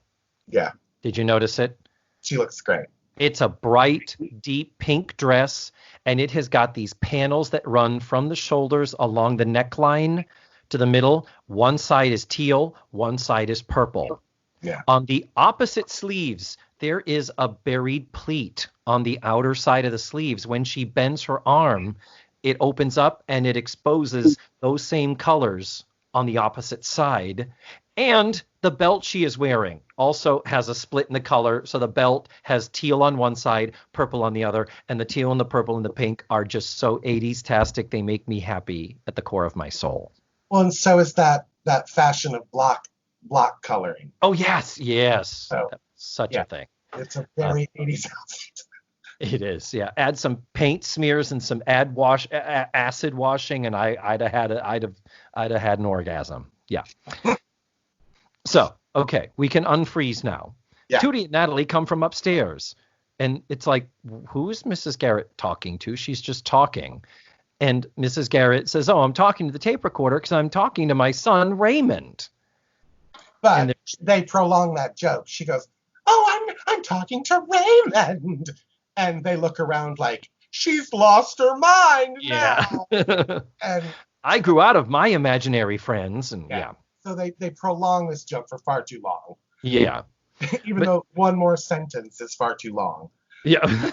[SPEAKER 2] Yeah.
[SPEAKER 1] Did you notice it?
[SPEAKER 2] She looks great.
[SPEAKER 1] It's a bright, deep pink dress, and it has got these panels that run from the shoulders along the neckline to the middle. One side is teal, one side is purple.
[SPEAKER 2] Yeah.
[SPEAKER 1] On the opposite sleeves, there is a buried pleat on the outer side of the sleeves. When she bends her arm, it opens up and it exposes those same colors on the opposite side. And the belt she is wearing also has a split in the color. So the belt has teal on one side, purple on the other, and the teal and the purple and the pink are just so 80s-tastic. They make me happy at the core of my soul.
[SPEAKER 2] Well, and so is that fashion of block coloring.
[SPEAKER 1] Oh, yes. So, such a thing.
[SPEAKER 2] It's a very 80s outfit.
[SPEAKER 1] It is, yeah. Add some paint smears and some acid washing, and I'd have had an orgasm. Yeah. So, okay, we can unfreeze now. Yeah. Tootie and Natalie come from upstairs, and it's like, who is Mrs. Garrett talking to? She's just talking. And Mrs. Garrett says, I'm talking to the tape recorder because I'm talking to my son, Raymond.
[SPEAKER 2] But they prolong that joke. She goes, I'm talking to Raymond. And they look around like, she's lost her mind now. And
[SPEAKER 1] I grew out of my imaginary friends. And yeah.
[SPEAKER 2] So they prolong this joke for far too long.
[SPEAKER 1] Yeah.
[SPEAKER 2] Even though one more sentence is far too long.
[SPEAKER 1] Yeah.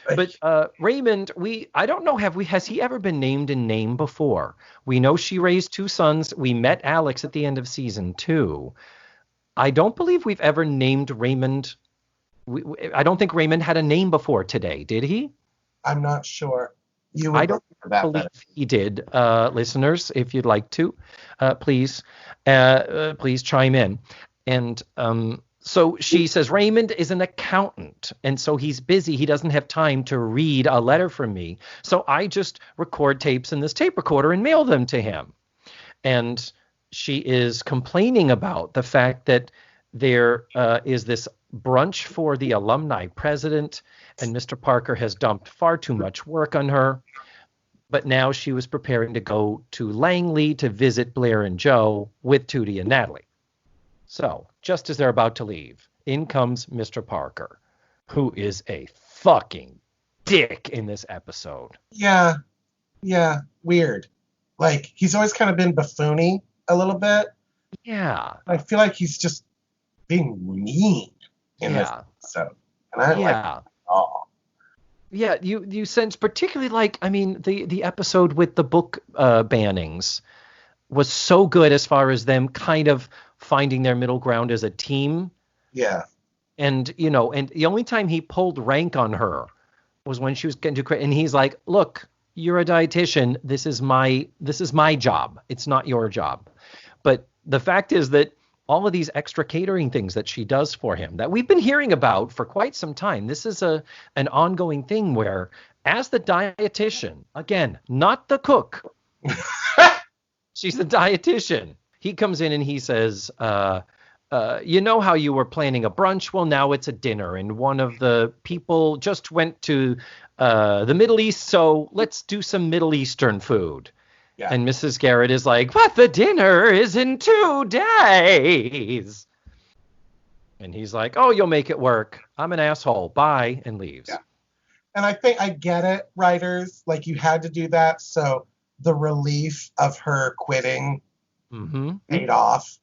[SPEAKER 1] But Raymond, I don't know, has he ever been named in name before? We know she raised 2 sons. We met Alex at the end of season 2. I don't believe we've ever named Raymond. I don't think Raymond had a name before today, did he?
[SPEAKER 2] I'm not sure. You
[SPEAKER 1] I
[SPEAKER 2] would
[SPEAKER 1] don't
[SPEAKER 2] remember that
[SPEAKER 1] believe
[SPEAKER 2] better.
[SPEAKER 1] he did. Listeners, if you'd like to, please chime in. And so she says Raymond is an accountant, and so he's busy. He doesn't have time to read a letter from me. So I just record tapes in this tape recorder and mail them to him. And she is complaining about the fact that there is this brunch for the alumni president, and Mr. Parker has dumped far too much work on her. But now she was preparing to go to Langley to visit Blair and Joe with Tootie and Natalie. So just as they're about to leave, in comes Mr. Parker, who is a fucking dick in this episode.
[SPEAKER 2] Yeah, weird. Like, he's always kind of been buffoony a little bit.
[SPEAKER 1] Yeah.
[SPEAKER 2] I feel like he's just being mean in this episode. And I like it at all.
[SPEAKER 1] Yeah, you sense particularly the episode with the book bannings was so good as far as them kind of finding their middle ground as a team.
[SPEAKER 2] Yeah.
[SPEAKER 1] And, and the only time he pulled rank on her was when she was getting too crazy. And he's like, look, you're a dietitian. This is my job. It's not your job. But the fact is that all of these extra catering things that she does for him that we've been hearing about for quite some time. This is an ongoing thing where, as the dietitian, again, not the cook, she's the dietitian. He comes in and he says, you know how you were planning a brunch? Well, now it's a dinner, and one of the people just went to the Middle East, so let's do some Middle Eastern food. Yeah. And Mrs. Garrett is like, but the dinner is in 2 days. And he's like, oh, you'll make it work. I'm an asshole. Bye. And leaves.
[SPEAKER 2] Yeah. And I think I get it, writers. Like, you had to do that. So the relief of her quitting paid off.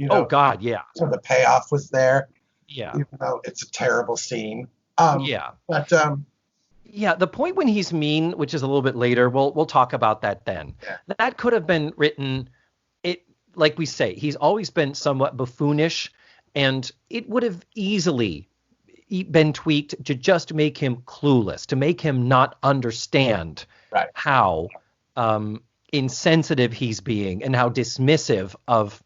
[SPEAKER 1] Oh, God, yeah.
[SPEAKER 2] So the payoff was there.
[SPEAKER 1] Yeah.
[SPEAKER 2] Even though it's a terrible scene.
[SPEAKER 1] Yeah.
[SPEAKER 2] But
[SPEAKER 1] yeah, the point when he's mean, which is a little bit later, we'll talk about that then. Yeah. That could have been written, like we say, he's always been somewhat buffoonish, and it would have easily been tweaked to just make him clueless, to make him not understand how insensitive he's being and how dismissive of.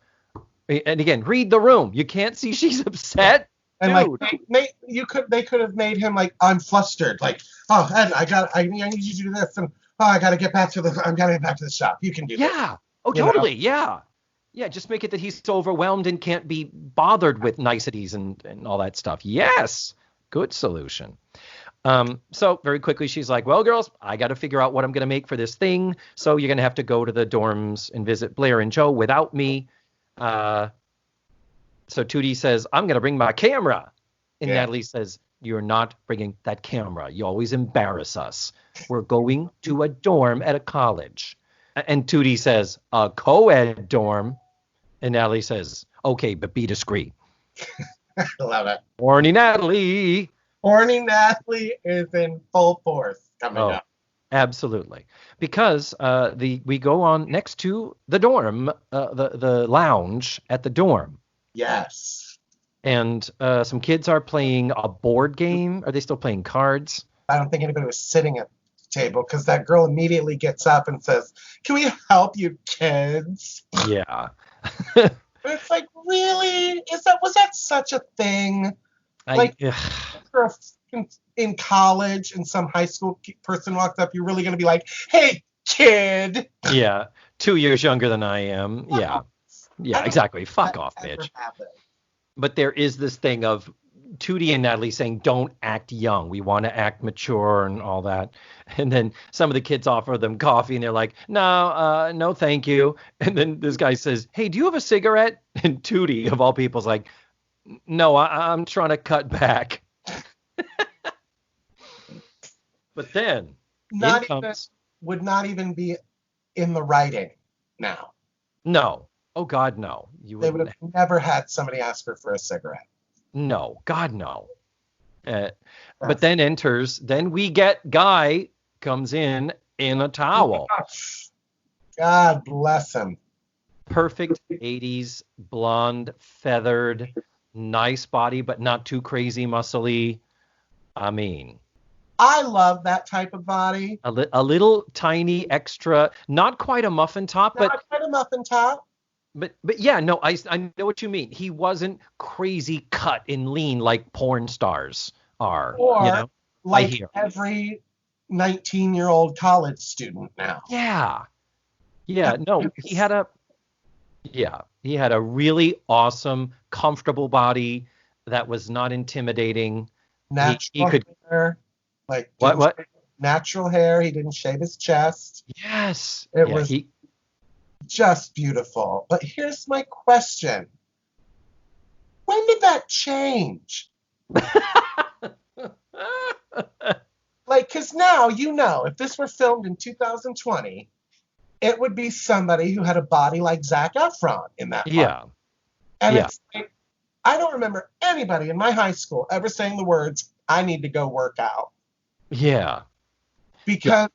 [SPEAKER 1] And again, read the room. You can't see she's upset.
[SPEAKER 2] And dude. They could have made him like, I'm flustered. Like, oh, Ed, I need you to do this, and I gotta get back to the shop. You can do this.
[SPEAKER 1] Yeah. Oh, totally. Yeah. Yeah. Just make it that he's so overwhelmed and can't be bothered with niceties and all that stuff. Yes. Good solution. So very quickly, she's like, well, girls, I got to figure out what I'm going to make for this thing. So you're going to have to go to the dorms and visit Blair and Joe without me. So Tootie says, I'm going to bring my camera. And Natalie says, you're not bringing that camera. You always embarrass us. We're going to a dorm at a college. And Tootie says, a co-ed dorm. And Natalie says, okay, but be discreet.
[SPEAKER 2] I love it.
[SPEAKER 1] Horny Natalie.
[SPEAKER 2] Horny Natalie is in full force coming up.
[SPEAKER 1] Absolutely. Because we go on next to the dorm, the lounge at the dorm.
[SPEAKER 2] Yes.
[SPEAKER 1] And some kids are playing a board game. Are they still playing cards?
[SPEAKER 2] I don't think anybody was sitting at the table because that girl immediately gets up and says, can we help you kids?
[SPEAKER 1] Yeah.
[SPEAKER 2] It's like, really? Was that such a thing? In college and some high school person walks up, you're really going to be like, hey, kid.
[SPEAKER 1] Yeah. 2 years younger than I am. Yeah. Yeah, exactly. Fuck off, bitch. But there is this thing of Tootie and Natalie saying, don't act young. We want to act mature and all that. And then some of the kids offer them coffee and they're like, no, thank you. And then this guy says, hey, do you have a cigarette? And Tootie, of all people, is like, no, I'm trying to cut back. But then
[SPEAKER 2] would not even be in the writing now.
[SPEAKER 1] No. Oh, God, no.
[SPEAKER 2] They would have never had somebody ask her for a cigarette.
[SPEAKER 1] No. God, no. Uh, but then we get Guy comes in a towel.
[SPEAKER 2] God bless him.
[SPEAKER 1] Perfect 80s, blonde, feathered, nice body, but not too crazy muscly. I mean,
[SPEAKER 2] I love that type of body.
[SPEAKER 1] a little tiny extra, not quite a muffin top,
[SPEAKER 2] Not quite a muffin top.
[SPEAKER 1] but yeah, no, I know what you mean. He wasn't crazy cut and lean like porn stars are,
[SPEAKER 2] Or like
[SPEAKER 1] I hear.
[SPEAKER 2] every 19-year-old college student now.
[SPEAKER 1] Yeah, no, he had a really awesome, comfortable body that was not intimidating.
[SPEAKER 2] Natural
[SPEAKER 1] He could
[SPEAKER 2] hair. Like
[SPEAKER 1] what?
[SPEAKER 2] Natural hair. He didn't shave his chest.
[SPEAKER 1] Yes.
[SPEAKER 2] It was just beautiful. But here's my question. When did that change? Like, because now, if this were filmed in 2020, it would be somebody who had a body like Zac Efron in that part.
[SPEAKER 1] Yeah.
[SPEAKER 2] And it's like, I don't remember anybody in my high school ever saying the words, I need to go work out.
[SPEAKER 1] Yeah.
[SPEAKER 2] Because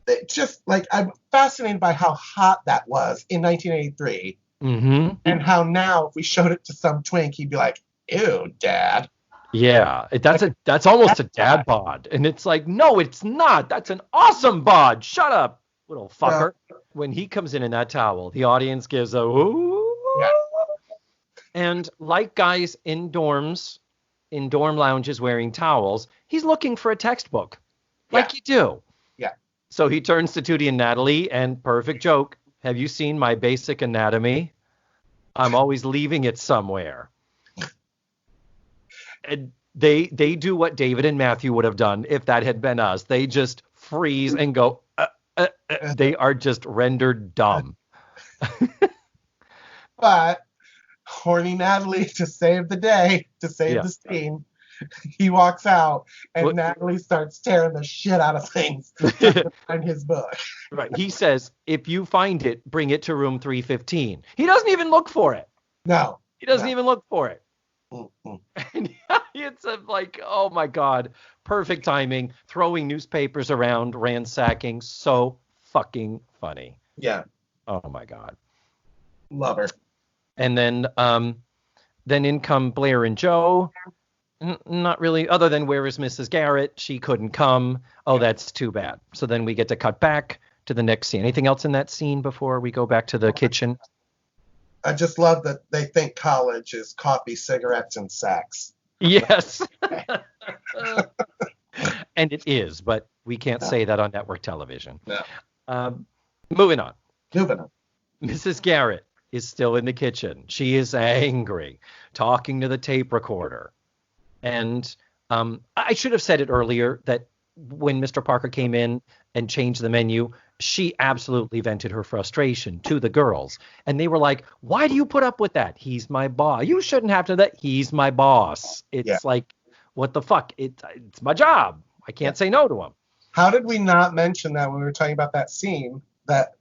[SPEAKER 2] it just, like, I'm fascinated by how hot that was in 1983.
[SPEAKER 1] Mm-hmm.
[SPEAKER 2] And how now, if we showed it to some twink, he'd be like, ew, Dad.
[SPEAKER 1] Yeah, that's almost a dad bod. And it's like, no, it's not. That's an awesome bod. Shut up, little fucker. Yeah. When he comes in that towel, the audience gives a ooh. Yeah. And like guys in dorm lounges wearing towels, he's looking for a textbook. Like you do.
[SPEAKER 2] Yeah.
[SPEAKER 1] So he turns to Tootie and Natalie, and perfect joke. Have you seen my basic anatomy? I'm always leaving it somewhere. And they do what David and Matthew would have done if that had been us. They just freeze and go, they are just rendered dumb.
[SPEAKER 2] But horny Natalie, to save the day, to save the scene, he walks out and Natalie starts tearing the shit out of things to find his book.
[SPEAKER 1] Right. He says, if you find it, bring it to room 315. He doesn't even look for it.
[SPEAKER 2] No.
[SPEAKER 1] He doesn't even look for it.
[SPEAKER 2] Mm-hmm.
[SPEAKER 1] And it's like, oh my God, perfect timing, throwing newspapers around, ransacking, so fucking funny.
[SPEAKER 2] Yeah.
[SPEAKER 1] Oh my God.
[SPEAKER 2] Love her.
[SPEAKER 1] And then in come Blair and Joe. Not really, other than where is Mrs. Garrett? She couldn't come. Oh, that's too bad. So then we get to cut back to the next scene. Anything else in that scene before we go back to the kitchen?
[SPEAKER 2] I just love that they think college is coffee, cigarettes, and sex.
[SPEAKER 1] Yes. And it is, but we can't say that on network television.
[SPEAKER 2] No.
[SPEAKER 1] Moving on.
[SPEAKER 2] Moving on.
[SPEAKER 1] Mrs. Garrett is still in the kitchen. She is angry, talking to the tape recorder. And I should have said it earlier that when Mr. Parker came in and changed the menu, she absolutely vented her frustration to the girls. And they were like, why do you put up with that? He's my boss. You shouldn't have to that. He's my boss. It's like, what the fuck? It's my job. I can't say no to him.
[SPEAKER 2] How did we not mention that when we were talking about that scene, that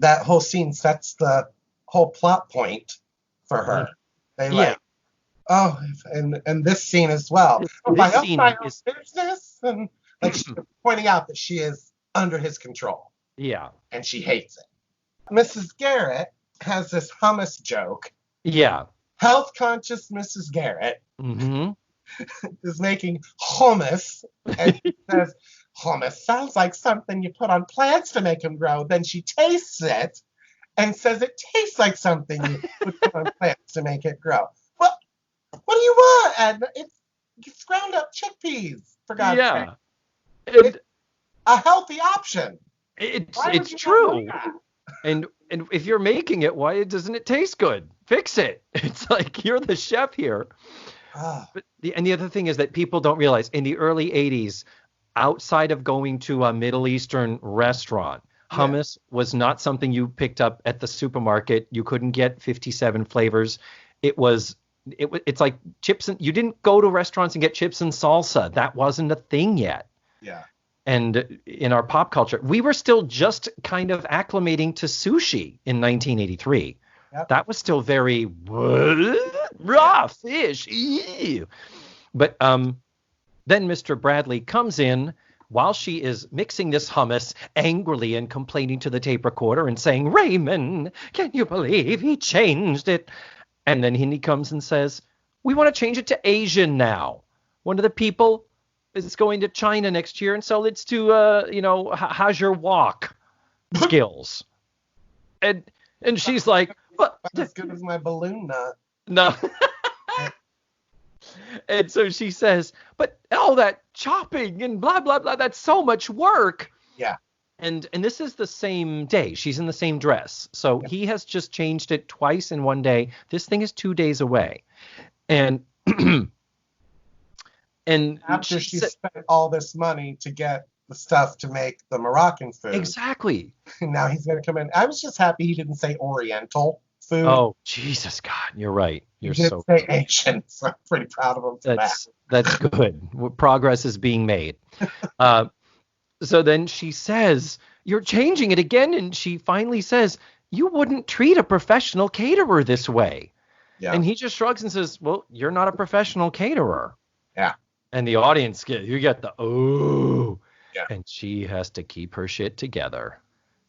[SPEAKER 2] whole scene sets the whole plot point for her? They and this scene as well.
[SPEAKER 1] This scene is
[SPEAKER 2] business, and like she's pointing out that she is under his control.
[SPEAKER 1] Yeah.
[SPEAKER 2] And she hates it. Mrs. Garrett has this hummus joke.
[SPEAKER 1] Yeah.
[SPEAKER 2] Health conscious Mrs. Garrett is making hummus, and she says, hummus sounds like something you put on plants to make them grow. Then she tastes it and says it tastes like something you would put on plants to make it grow. Well, what do you want, Edna? It's ground up chickpeas, for God's sake. It's a healthy option.
[SPEAKER 1] It's true. And if you're making it, why doesn't it taste good? Fix it. It's like you're the chef here. But the other thing is that people don't realize in the early 80s, outside of going to a Middle Eastern restaurant, hummus was not something you picked up at the supermarket. You couldn't get 57 flavors. It's like chips, and you didn't go to restaurants and get chips and salsa. That wasn't a thing yet.
[SPEAKER 2] Yeah.
[SPEAKER 1] And in our pop culture, we were still just kind of acclimating to sushi in 1983. Yep. That was still very raw fish. Ew. But Then Mr. Bradley comes in while she is mixing this hummus angrily and complaining to the tape recorder and saying, Raymond, can you believe he changed it? And then he comes and says, we want to change it to Asian now. One of the people is going to China next year, and so let's do, how's your walk skills? And she's like, what?
[SPEAKER 2] As good as my balloon nut.
[SPEAKER 1] No. And so she says, but all that chopping and blah, blah, blah, that's so much work.
[SPEAKER 2] Yeah.
[SPEAKER 1] And this is the same day. She's in the same dress. So he has just changed it twice in one day. This thing is 2 days away. And and
[SPEAKER 2] after she spent all this money to get the stuff to make the Moroccan food.
[SPEAKER 1] Exactly.
[SPEAKER 2] Now he's going to come in. I was just happy he didn't say Oriental food.
[SPEAKER 1] Oh, Jesus, God, you're right. You're
[SPEAKER 2] he did
[SPEAKER 1] so
[SPEAKER 2] say Asian, so I'm pretty proud of him for that.
[SPEAKER 1] That's good. Progress is being made. So then she says, you're changing it again. And she finally says, you wouldn't treat a professional caterer this way. Yeah. And he just shrugs and says, well, you're not a professional caterer.
[SPEAKER 2] Yeah.
[SPEAKER 1] And the audience you get the, oh.
[SPEAKER 2] Yeah.
[SPEAKER 1] And she has to keep her shit together.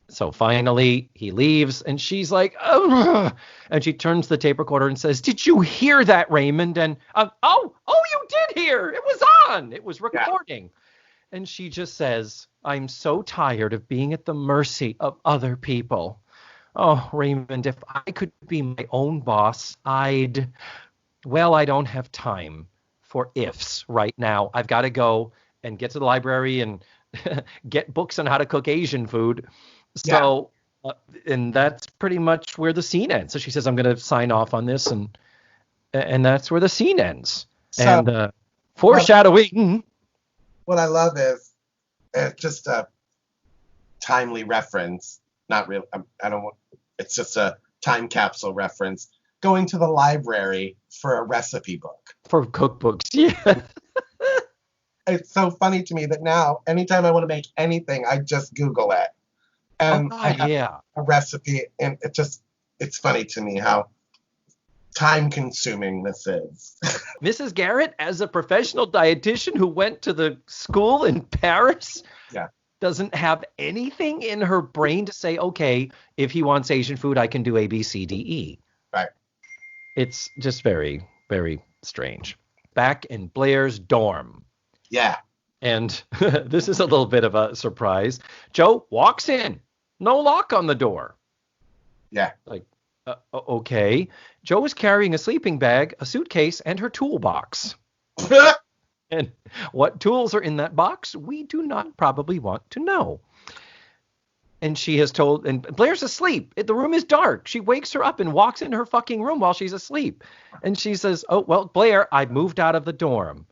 [SPEAKER 1] So finally he leaves and she's like, oh, and she turns to the tape recorder and says, did you hear that, Raymond? And oh, you did hear. It was on. It was recording. Yeah. And she just says, I'm so tired of being at the mercy of other people. Oh, Raymond, if I could be my own boss, I don't have time for ifs right now. I've got to go and get to the library and get books on how to cook Asian food. So, and that's pretty much where the scene ends. So she says, I'm going to sign off on this. And that's where the scene ends. So, and foreshadowing.
[SPEAKER 2] What I love is just a timely reference. Not really. It's just a time capsule reference. Going to the library for a recipe book.
[SPEAKER 1] For cookbooks. Yeah.
[SPEAKER 2] It's so funny to me that now, anytime I want to make anything, I just Google it. And I have a recipe, and it's funny to me how time-consuming this is.
[SPEAKER 1] Mrs. Garrett, as a professional dietitian who went to the school in Paris, doesn't have anything in her brain to say, okay, if he wants Asian food, I can do A, B, C, D, E.
[SPEAKER 2] Right.
[SPEAKER 1] It's just very, very strange. Back in Blair's dorm.
[SPEAKER 2] Yeah.
[SPEAKER 1] And this is a little bit of a surprise. Joe walks in. No lock on the door.
[SPEAKER 2] Yeah.
[SPEAKER 1] Like, okay. Joe is carrying a sleeping bag, a suitcase, and her toolbox. And what tools are in that box, we do not probably want to know. And she has told, and Blair's asleep. The room is dark. She wakes her up and walks into her fucking room while she's asleep. And she says, oh, well, Blair, I moved out of the dorm.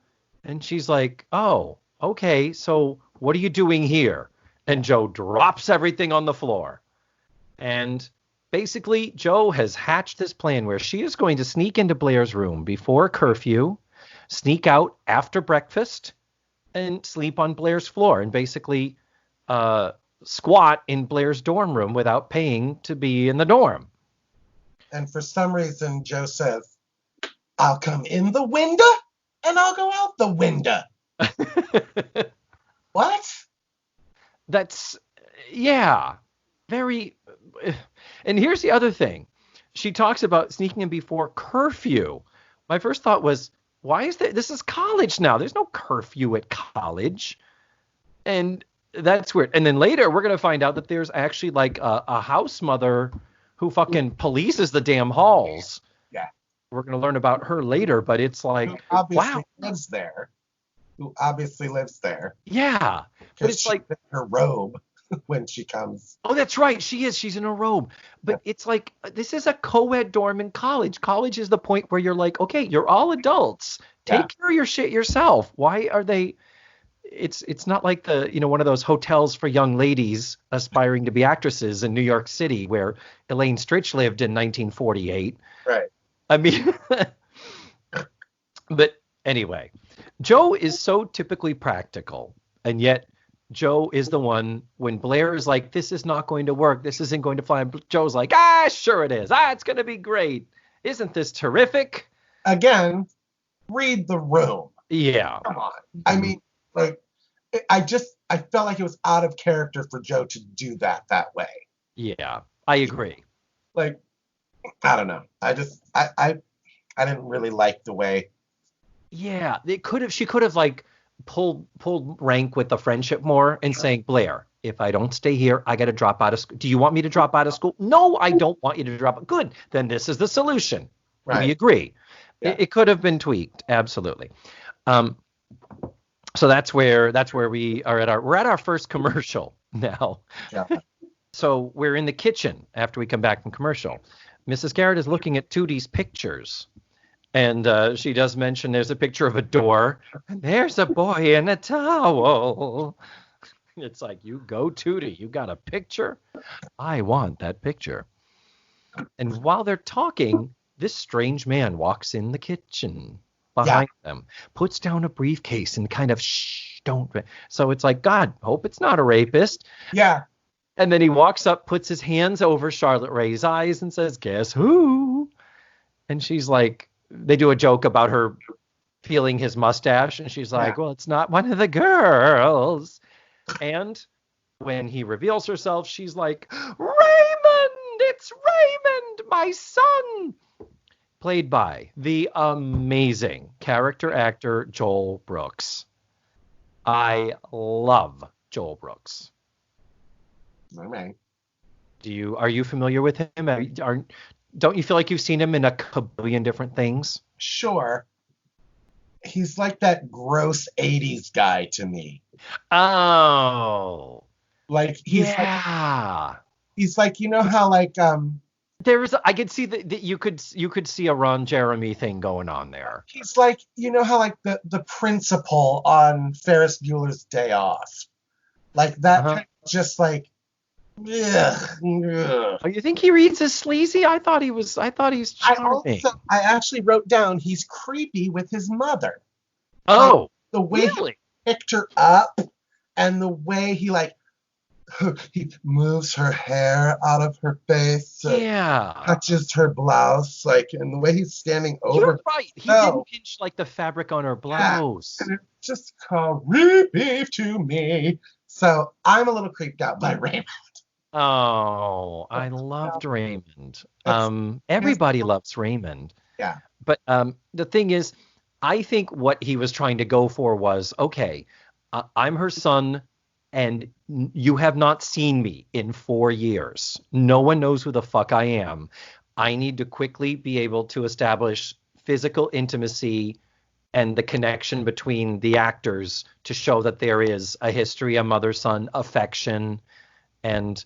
[SPEAKER 1] And she's like, oh, okay, so what are you doing here? And Joe drops everything on the floor. And basically, Joe has hatched this plan where she is going to sneak into Blair's room before curfew, sneak out after breakfast, and sleep on Blair's floor, and basically squat in Blair's dorm room without paying to be in the dorm.
[SPEAKER 2] And for some reason, Joe says, I'll come in the window and I'll go out the window. What?
[SPEAKER 1] That's, very. And here's the other thing. She talks about sneaking in before curfew. My first thought was, why is that? This is college now. There's no curfew at college. And that's weird. And then later we're going to find out that there's actually like a house mother who fucking polices the damn halls.
[SPEAKER 2] Yeah.
[SPEAKER 1] We're going to learn about her later, but it's like,
[SPEAKER 2] who obviously lives there.
[SPEAKER 1] Yeah. But it's like
[SPEAKER 2] her robe when she comes.
[SPEAKER 1] Oh, that's right. She is. She's in a robe. But it's like, this is a co-ed dorm in college. College is the point where you're like, okay, you're all adults. Take care of your shit yourself. Why are they? It's not like one of those hotels for young ladies aspiring to be actresses in New York City where Elaine Stritch lived in 1948.
[SPEAKER 2] Right.
[SPEAKER 1] I mean, but anyway, Joe is so typically practical, and yet Joe is the one when Blair is like, this is not going to work. This isn't going to fly. And Joe's like, sure it is. It's going to be great. Isn't this terrific?
[SPEAKER 2] Again, read the room.
[SPEAKER 1] Yeah.
[SPEAKER 2] Come on. I mean, like, I felt like it was out of character for Joe to do that way.
[SPEAKER 1] Yeah, I agree.
[SPEAKER 2] Like, I don't know. I didn't really like the way.
[SPEAKER 1] Yeah, she could have like pulled rank with the friendship more and saying, Blair, if I don't stay here, I got to drop out of school. Do you want me to drop out of school? No, I don't want you to drop. Good. Then this is the solution.
[SPEAKER 2] Right.
[SPEAKER 1] We agree.
[SPEAKER 2] Yeah.
[SPEAKER 1] It could have been tweaked. Absolutely. Um, so that's where we are we're at our first commercial now.
[SPEAKER 2] Yeah.
[SPEAKER 1] So we're in the kitchen after we come back from commercial. Mrs. Garrett is looking at Tootie's pictures. And she does mention there's a picture of a door. And there's a boy in a towel. It's like, you go, Tootie. You got a picture? I want that picture. And while they're talking, this strange man walks in the kitchen behind them, puts down a briefcase and kind of, shh, don't. So it's like, God, hope it's not a rapist.
[SPEAKER 2] Yeah.
[SPEAKER 1] And then he walks up, puts his hands over Charlotte Ray's eyes and says, guess who? And she's like, they do a joke about her feeling his mustache. And she's like, well, it's not one of the girls. And when he reveals herself, she's like, Raymond, it's Raymond, my son. Played by the amazing character actor Joel Brooks. I love Joel Brooks.
[SPEAKER 2] All right.
[SPEAKER 1] Are you familiar with him? Don't you feel like you've seen him in a kabillion different things?
[SPEAKER 2] Sure. He's like that gross 80s guy to me.
[SPEAKER 1] Oh.
[SPEAKER 2] Like
[SPEAKER 1] yeah.
[SPEAKER 2] He's like, you know how like
[SPEAKER 1] I could see that you could see a Ron Jeremy thing going on there.
[SPEAKER 2] He's like, you know how like the principal on Ferris Bueller's Day Off. Like that kind of just like ugh.
[SPEAKER 1] Oh, you think he reads as sleazy? I thought he's charming.
[SPEAKER 2] I actually wrote down he's creepy with his mother.
[SPEAKER 1] Oh,
[SPEAKER 2] like, the way
[SPEAKER 1] really?
[SPEAKER 2] He picked her up and the way he like he moves her hair out of her face. Touches her blouse, like, and the way he's standing over.
[SPEAKER 1] You're right. He didn't pinch like the fabric on her blouse.
[SPEAKER 2] Yeah. And it's just creepy to me. So I'm a little creeped out by Raymond.
[SPEAKER 1] Oh, I loved Raymond. Everybody loves Raymond.
[SPEAKER 2] Yeah.
[SPEAKER 1] But the thing is, I think what he was trying to go for was, okay, I'm her son, and you have not seen me in 4 years. No one knows who the fuck I am. I need to quickly be able to establish physical intimacy and the connection between the actors to show that there is a history, a mother-son affection. And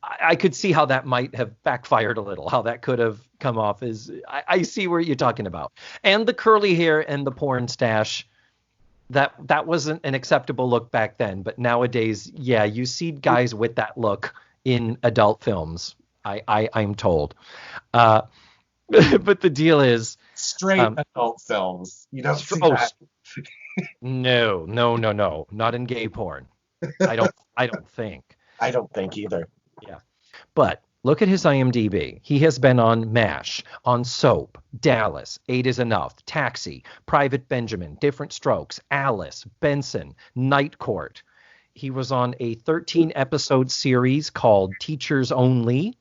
[SPEAKER 1] I could see how that might have backfired a little, how that could have come off as, I see where you're talking about. And the curly hair and the porn stash, that wasn't an acceptable look back then. But nowadays, yeah, you see guys with that look in adult films, I'm told. But the deal is...
[SPEAKER 2] straight adult films. You don't see that.
[SPEAKER 1] No. Not in gay porn. I don't think.
[SPEAKER 2] I don't think either.
[SPEAKER 1] Yeah. But look at his IMDb. He has been on MASH, on Soap, Dallas, 8 is Enough, Taxi, Private Benjamin, Different Strokes, Alice, Benson, Night Court. He was on a 13-episode series called Teachers Only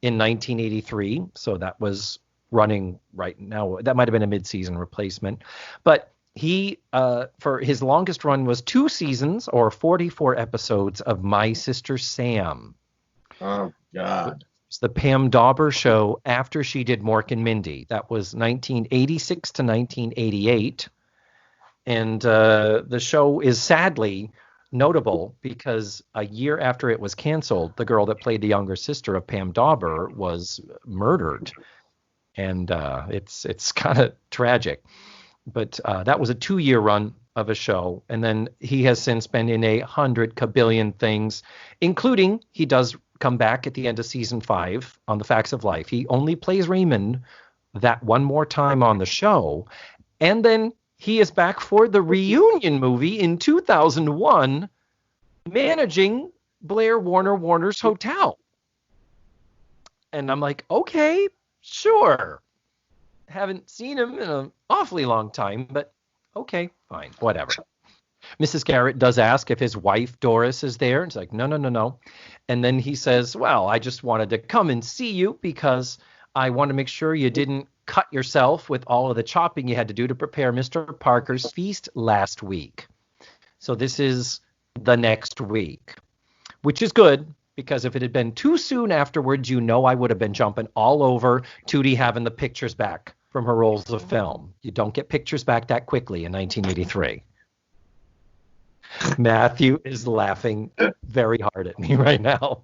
[SPEAKER 1] in 1983. So that was running right now. That might have been a mid-season replacement. But he, for his longest run, was 2 seasons or 44 episodes of My Sister Sam.
[SPEAKER 2] Oh, God.
[SPEAKER 1] It's the Pam Dauber show after she did Mork and Mindy. That was 1986 to 1988. And the show is sadly notable because a year after it was canceled, the girl that played the younger sister of Pam Dauber was murdered. And it's kind of tragic. But that was a 2-year run of a show. And then he has since been in 100 kabillion things, including he does come back at the end of season 5 on The Facts of Life. He only plays Raymond that one more time on the show. And then he is back for the reunion movie in 2001, managing Blair Warner's hotel. And I'm like, okay, sure. Haven't seen him in an awfully long time, but Okay, fine, whatever. Mrs. Garrett does ask if his wife Doris is there. It's like, no, no, no, no. And then he says, well, I just wanted to come and see you because I want to make sure you didn't cut yourself with all of the chopping you had to do to prepare Mr. Parker's feast last week. So this is the next week, which is good because if it had been too soon afterwards, I would have been jumping all over Tootie having the pictures back from her rolls of film. You don't get pictures back that quickly in 1983. Matthew is laughing very hard at me right now.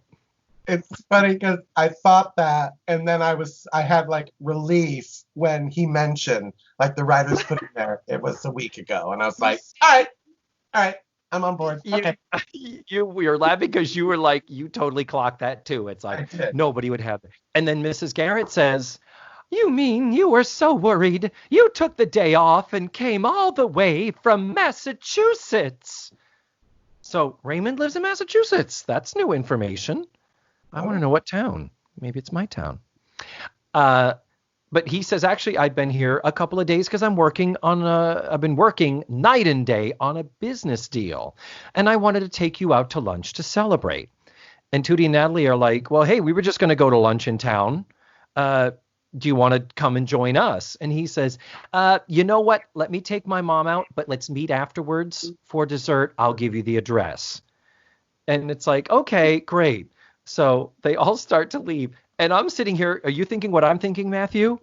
[SPEAKER 2] It's funny because I thought that, and then I had like relief when he mentioned, like the writers put in there, it was a week ago. And I was like, all right, I'm on board. Okay.
[SPEAKER 1] You're laughing because you were like, you totally clocked that too. It's like nobody would have it. And then Mrs. Garrett says, you mean you were so worried you took the day off and came all the way from Massachusetts? So Raymond lives in Massachusetts. That's new information. I want to know what town. Maybe it's my town. But he says, actually, I've been here a couple of days because I've been working night and day on a business deal. And I wanted to take you out to lunch to celebrate. And Tootie and Natalie are like, well, hey, we were just going to go to lunch in town. Do you want to come and join us? And he says, you know what? Let me take my mom out, but let's meet afterwards for dessert. I'll give you the address. And it's like, okay, great. So they all start to leave. And I'm sitting here. Are you thinking what I'm thinking, Matthew?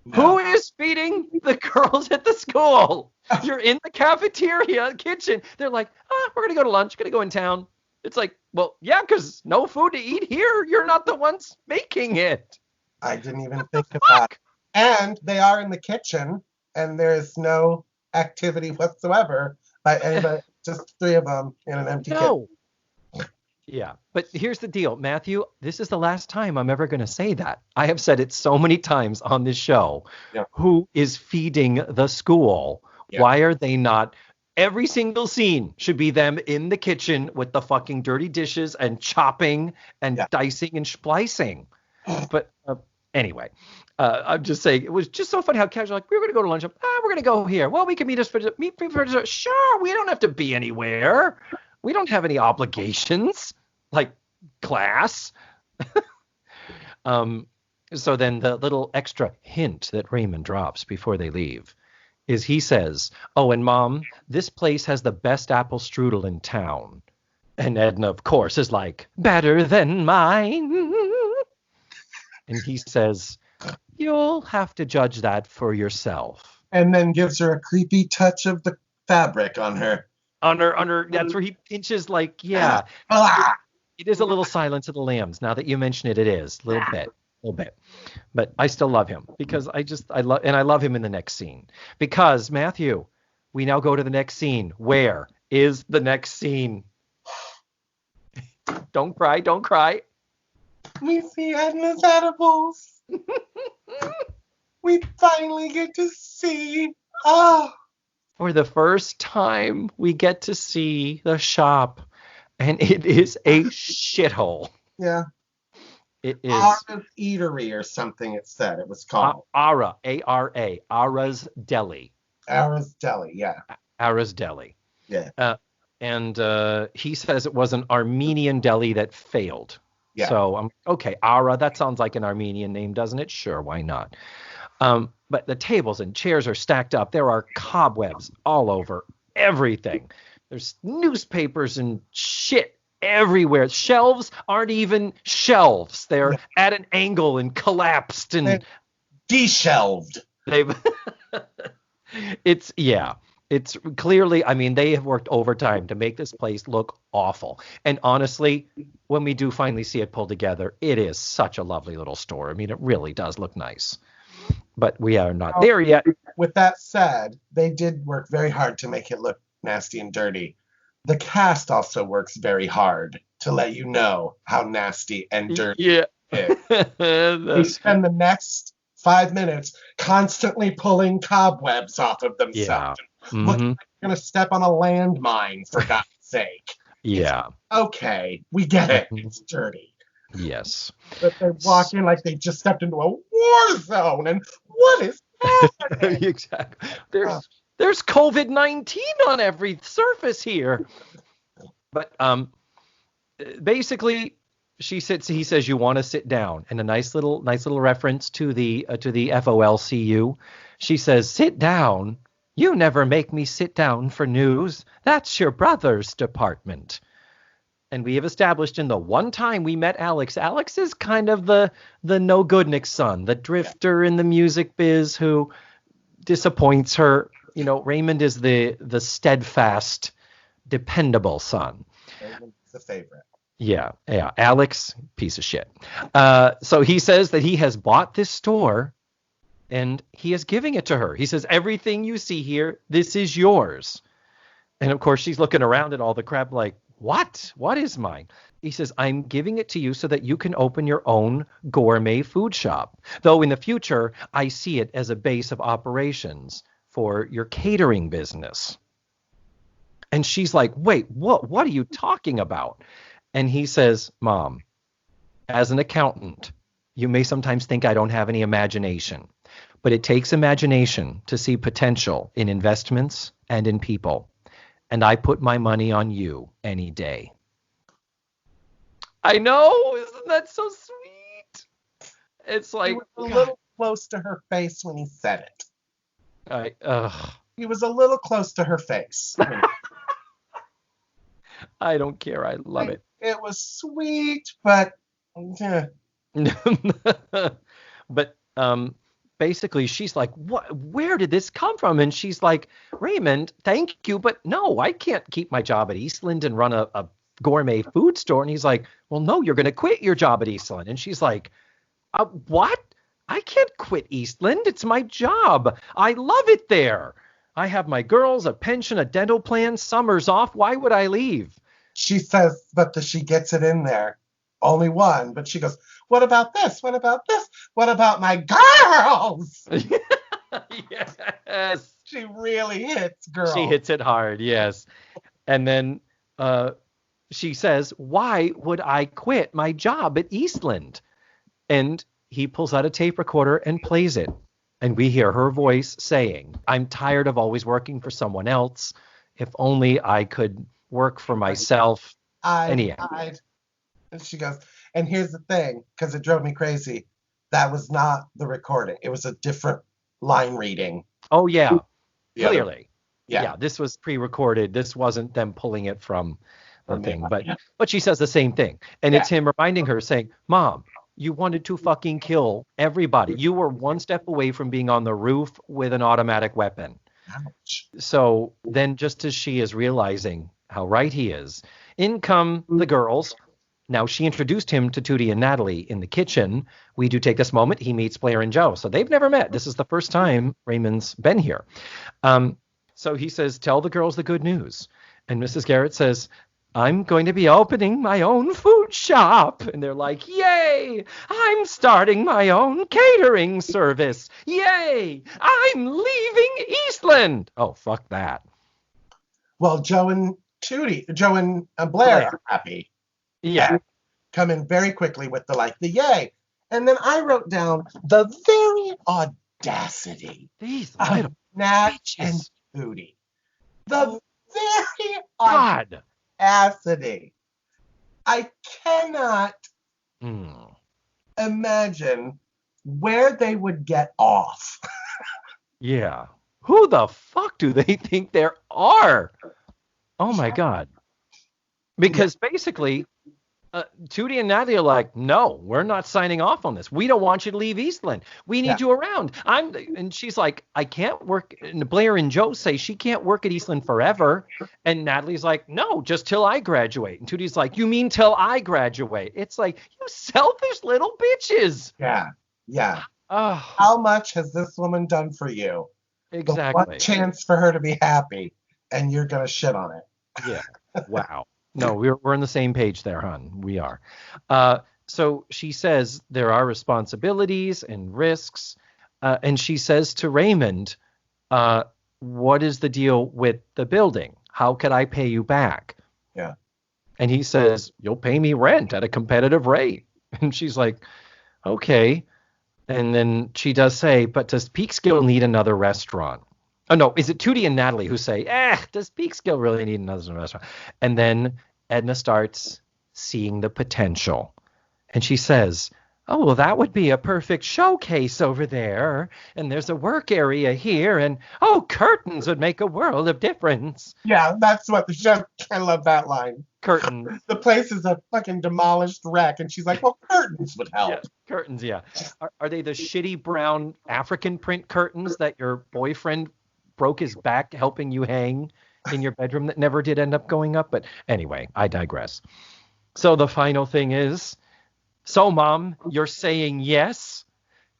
[SPEAKER 1] No. Who is feeding the girls at the school? You're in the cafeteria kitchen. They're like, we're going to go to lunch. Going to go in town. It's like, well, yeah, because no food to eat here. You're not the ones making it.
[SPEAKER 2] I didn't even think of that. And they are in the kitchen, and there's no activity whatsoever by anybody, just three of them in an empty kitchen.
[SPEAKER 1] Yeah, but here's the deal, Matthew. This is the last time I'm ever going to say that. I have said it so many times on this show. Yeah. Who is feeding the school? Yeah. Why are they not? Every single scene should be them in the kitchen with the fucking dirty dishes and chopping and dicing and splicing. But anyway, I'm just saying it was just so funny how casual. Like, we were going to go to lunch. We're going to go here. Well, we can meet for dessert. Sure, we don't have to be anywhere. We don't have any obligations like class. So then the little extra hint that Raymond drops before they leave is he says, oh, and Mom, this place has the best apple strudel in town. And Edna, of course, is like, better than mine. And he says, you'll have to judge that for yourself.
[SPEAKER 2] And then gives her a creepy touch of the fabric on her.
[SPEAKER 1] On her, that's where he pinches like, yeah. It is a little Silence of the Lambs. Now that you mention it, it is. A little bit. But I still love him because I love him in the next scene. Because, Matthew, we now go to the next scene. Where is the next scene? Don't cry.
[SPEAKER 2] We see Edna's edibles. We finally get to see.
[SPEAKER 1] For the first time, we get to see the shop, and it is a shithole.
[SPEAKER 2] Yeah.
[SPEAKER 1] It is.
[SPEAKER 2] Ara's Eatery or something it said it was called.
[SPEAKER 1] Ara, A-R-A, Ara's Deli.
[SPEAKER 2] Ara's Deli, yeah.
[SPEAKER 1] Ara's Deli.
[SPEAKER 2] Yeah.
[SPEAKER 1] And he says it was an Armenian deli that failed.
[SPEAKER 2] Yeah.
[SPEAKER 1] So, okay, Ara, that sounds like an Armenian name, doesn't it? Sure, why not? But the tables and chairs are stacked up. There are cobwebs all over everything. There's newspapers and shit everywhere. Shelves aren't even shelves. They're at an angle and collapsed and
[SPEAKER 2] deshelved.
[SPEAKER 1] It's clearly, I mean, they have worked overtime to make this place look awful. And honestly, when we do finally see it pulled together, it is such a lovely little store. I mean, it really does look nice. But we are not there yet.
[SPEAKER 2] With that said, they did work very hard to make it look nasty and dirty. The cast also works very hard to let you know how nasty and dirty it is. They spend the next 5 minutes constantly pulling cobwebs off of themselves.
[SPEAKER 1] Yeah. Mm-hmm.
[SPEAKER 2] Looking like they're going to step on a landmine, for God's sake.
[SPEAKER 1] Yeah.
[SPEAKER 2] Okay, we get it. It's dirty.
[SPEAKER 1] Yes.
[SPEAKER 2] But they walk in like they just stepped into a war zone. And what is happening?
[SPEAKER 1] Exactly. There's COVID-19 on every surface here. But basically, he says, you want to sit down, and a nice little reference to the FOLCU. She says, sit down. You never make me sit down for news. That's your brother's department. And we have established in the one time we met Alex is kind of the no good Nick's son, the drifter in the music biz who disappoints her. You know, Raymond is the steadfast, dependable son.
[SPEAKER 2] Raymond's the favorite.
[SPEAKER 1] Yeah. Alex, piece of shit. So he says that he has bought this store and he is giving it to her. He says, everything you see here, this is yours. And of course, she's looking around at all the crap like, what? What is mine? He says, I'm giving it to you so that you can open your own gourmet food shop. Though in the future, I see it as a base of operations for your catering business. And she's like, wait, what are you talking about? And he says, Mom, as an accountant, you may sometimes think I don't have any imagination, but it takes imagination to see potential in investments and in people. And I put my money on you any day. I know. Isn't that so sweet? It's like,
[SPEAKER 2] he was a little close to her face when he said it. He was a little close to her face.
[SPEAKER 1] I don't care. I love it.
[SPEAKER 2] It was sweet, but yeah.
[SPEAKER 1] But basically she's like, what, where did this come from? And she's like, Raymond, thank you, but no, I can't keep my job at Eastland and run a gourmet food store. And he's like, well, no, you're going to quit your job at Eastland. And she's like, what? I can't quit Eastland. It's my job. I love it there. I have my girls, a pension, a dental plan, summers off. Why would I leave?
[SPEAKER 2] She says, she gets it in there. Only one, but she goes, what about this? What about this? What about my girls?
[SPEAKER 1] Yes.
[SPEAKER 2] She really hits girls.
[SPEAKER 1] She hits it hard, yes. And then she says, why would I quit my job at Eastland? And he pulls out a tape recorder and plays it. And we hear her voice saying, I'm tired of always working for someone else. If only I could work for myself.
[SPEAKER 2] And she goes, and here's the thing, because it drove me crazy. That was not the recording. It was a different line reading.
[SPEAKER 1] Oh, yeah. Clearly.
[SPEAKER 2] Yeah.
[SPEAKER 1] This was pre-recorded. This wasn't them pulling it from the thing. But she says the same thing. And it's him reminding her, saying, Mom, you wanted to fucking kill everybody. You were one step away from being on the roof with an automatic weapon.
[SPEAKER 2] Ouch.
[SPEAKER 1] So then just as she is realizing how right he is, in come the girls. Now, she introduced him to Tootie and Natalie in the kitchen. We do take this moment. He meets Blair and Joe. So they've never met. This is the first time Raymond's been here. So he says, tell the girls the good news. And Mrs. Garrett says, I'm going to be opening my own food shop. And they're like, yay, I'm starting my own catering service. Yay, I'm leaving Eastland. Oh, fuck that.
[SPEAKER 2] Well, Joe and Blair are happy.
[SPEAKER 1] Yeah.
[SPEAKER 2] Come in very quickly with the yay. And then I wrote down the very audacity of Nat and Tootie. The very audacity. I cannot imagine where they would get off.
[SPEAKER 1] Yeah. Who the fuck do they think there are? Oh, my God. Because basically, Tootie and Natalie are like, no, we're not signing off on this. We don't want you to leave Eastland. We need you around. And she's like, I can't work. And Blair and Joe say she can't work at Eastland forever. And Natalie's like, no, just till I graduate. And Tootie's like, you mean till I graduate? It's like, you selfish little bitches.
[SPEAKER 2] Yeah. How much has this woman done for you?
[SPEAKER 1] Exactly.
[SPEAKER 2] One chance for her to be happy, and you're going to shit on it.
[SPEAKER 1] Yeah. Wow. No, we're on the same page there, hon. We are. So she says there are responsibilities and risks. And she says to Raymond, what is the deal with the building? How could I pay you back?
[SPEAKER 2] Yeah.
[SPEAKER 1] And he says, you'll pay me rent at a competitive rate. And she's like, okay. And then she does say, but does Peekskill need another restaurant? Oh, no, is it Tootie and Natalie who say, does Peekskill really need another restaurant? And then Edna starts seeing the potential. And she says, oh, well, that would be a perfect showcase over there. And there's a work area here. And, oh, curtains would make a world of difference.
[SPEAKER 2] Yeah, that's what the show. I love that line.
[SPEAKER 1] Curtains.
[SPEAKER 2] The place is a fucking demolished wreck. And she's like, well, curtains would help.
[SPEAKER 1] Yeah, curtains, yeah. Are they the shitty brown African print curtains that your boyfriend broke his back helping you hang in your bedroom that never did end up going up? But anyway, I digress. So the final thing is, so Mom, you're saying yes?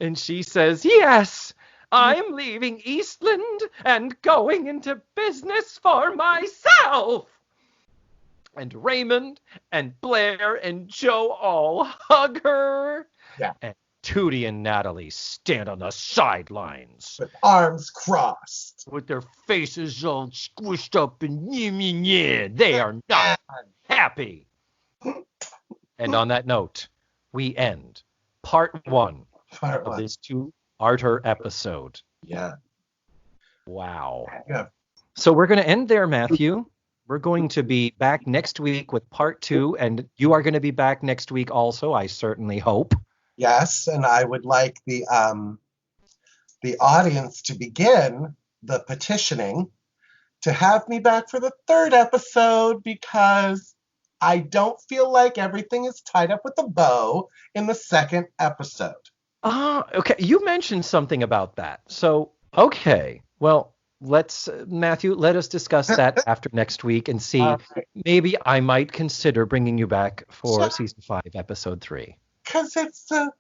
[SPEAKER 1] And she says, yes, I'm leaving Eastland and going into business for myself. And Raymond and Blair and Joe all hug her.
[SPEAKER 2] Yeah.
[SPEAKER 1] And Tootie and Natalie stand on the sidelines.
[SPEAKER 2] With arms crossed.
[SPEAKER 1] With their faces all squished up and yeah, they are not happy. And on that note, we end part one of this 2-parter episode.
[SPEAKER 2] Yeah.
[SPEAKER 1] Wow.
[SPEAKER 2] Yeah.
[SPEAKER 1] So we're going to end there, Matthew. We're going to be back next week with part 2, and you are going to be back next week also, I certainly hope.
[SPEAKER 2] Yes, and I would like the audience to begin the petitioning to have me back for the 3rd episode, because I don't feel like everything is tied up with a bow in the 2nd episode.
[SPEAKER 1] Okay. You mentioned something about that. So, okay. Well, Matthew, let us discuss that after next week and see. Right. Maybe I might consider bringing you back for season 5, episode 3.
[SPEAKER 2] Because it's the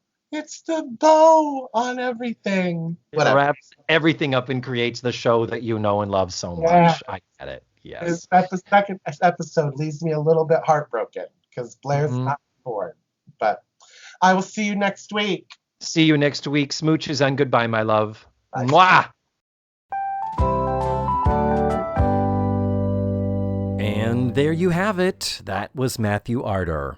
[SPEAKER 2] bow on everything.
[SPEAKER 1] It wraps everything up and creates the show that you know and love so much. I get it. Yes.
[SPEAKER 2] That the 2nd episode leaves me a little bit heartbroken because Blair's not bored. But I will see you next week.
[SPEAKER 1] See you next week. Smooches and goodbye, my love.
[SPEAKER 2] Bye.
[SPEAKER 1] Mwah! And there you have it. That was Matthew Arder.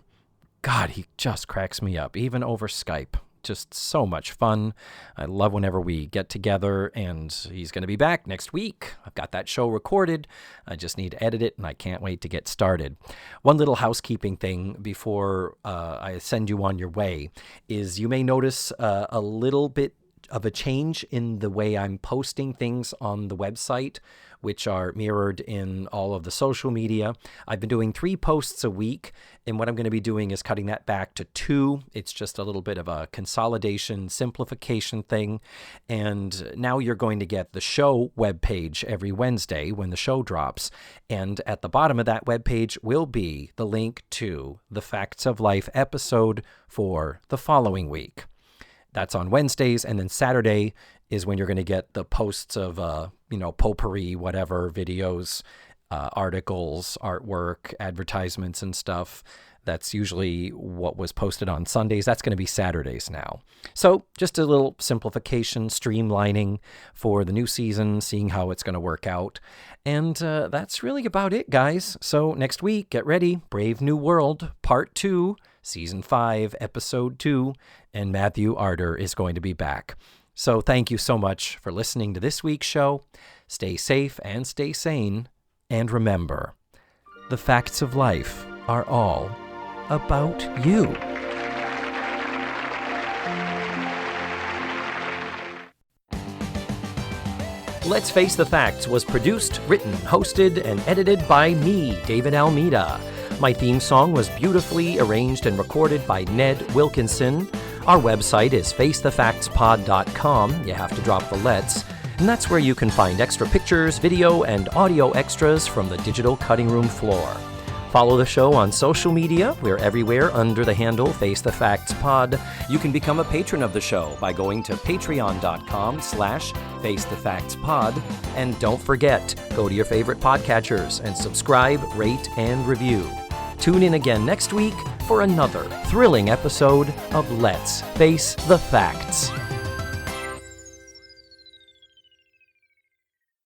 [SPEAKER 1] God, he just cracks me up, even over Skype. Just so much fun. I love whenever we get together, and he's going to be back next week. I've got that show recorded. I just need to edit it, and I can't wait to get started. One little housekeeping thing before I send you on your way is you may notice a little bit of a change in the way I'm posting things on the website, which are mirrored in all of the social media. I've been doing 3 posts a week, and what I'm going to be doing is cutting that back to 2. It's just a little bit of a consolidation, simplification thing. And now you're going to get the show webpage every Wednesday when the show drops. And at the bottom of that webpage will be the link to the Facts of Life episode for the following week. That's on Wednesdays, and then Saturday is when you're going to get the posts of, potpourri, whatever, videos, articles, artwork, advertisements, and stuff. That's usually what was posted on Sundays. That's going to be Saturdays now. So just a little simplification, streamlining for the new season, seeing how it's going to work out. And that's really about it, guys. So next week, get ready. Brave New World, Part 2, Season 5, Episode 2, and Matthew Arder is going to be back. So thank you so much for listening to this week's show. Stay safe and stay sane. And remember, the facts of life are all about you. Let's Face the Facts was produced, written, hosted, and edited by me, David Almeida. My theme song was beautifully arranged and recorded by Ned Wilkinson. Our website is facethefactspod.com. You have to drop the lets. And that's where you can find extra pictures, video, and audio extras from the digital cutting room floor. Follow the show on social media. We're everywhere under the handle Face the Facts Pod. You can become a patron of the show by going to patreon.com/FaceTheFactsPod. And don't forget, go to your favorite podcatchers and subscribe, rate, and review. Tune in again next week for another thrilling episode of Let's Face the Facts.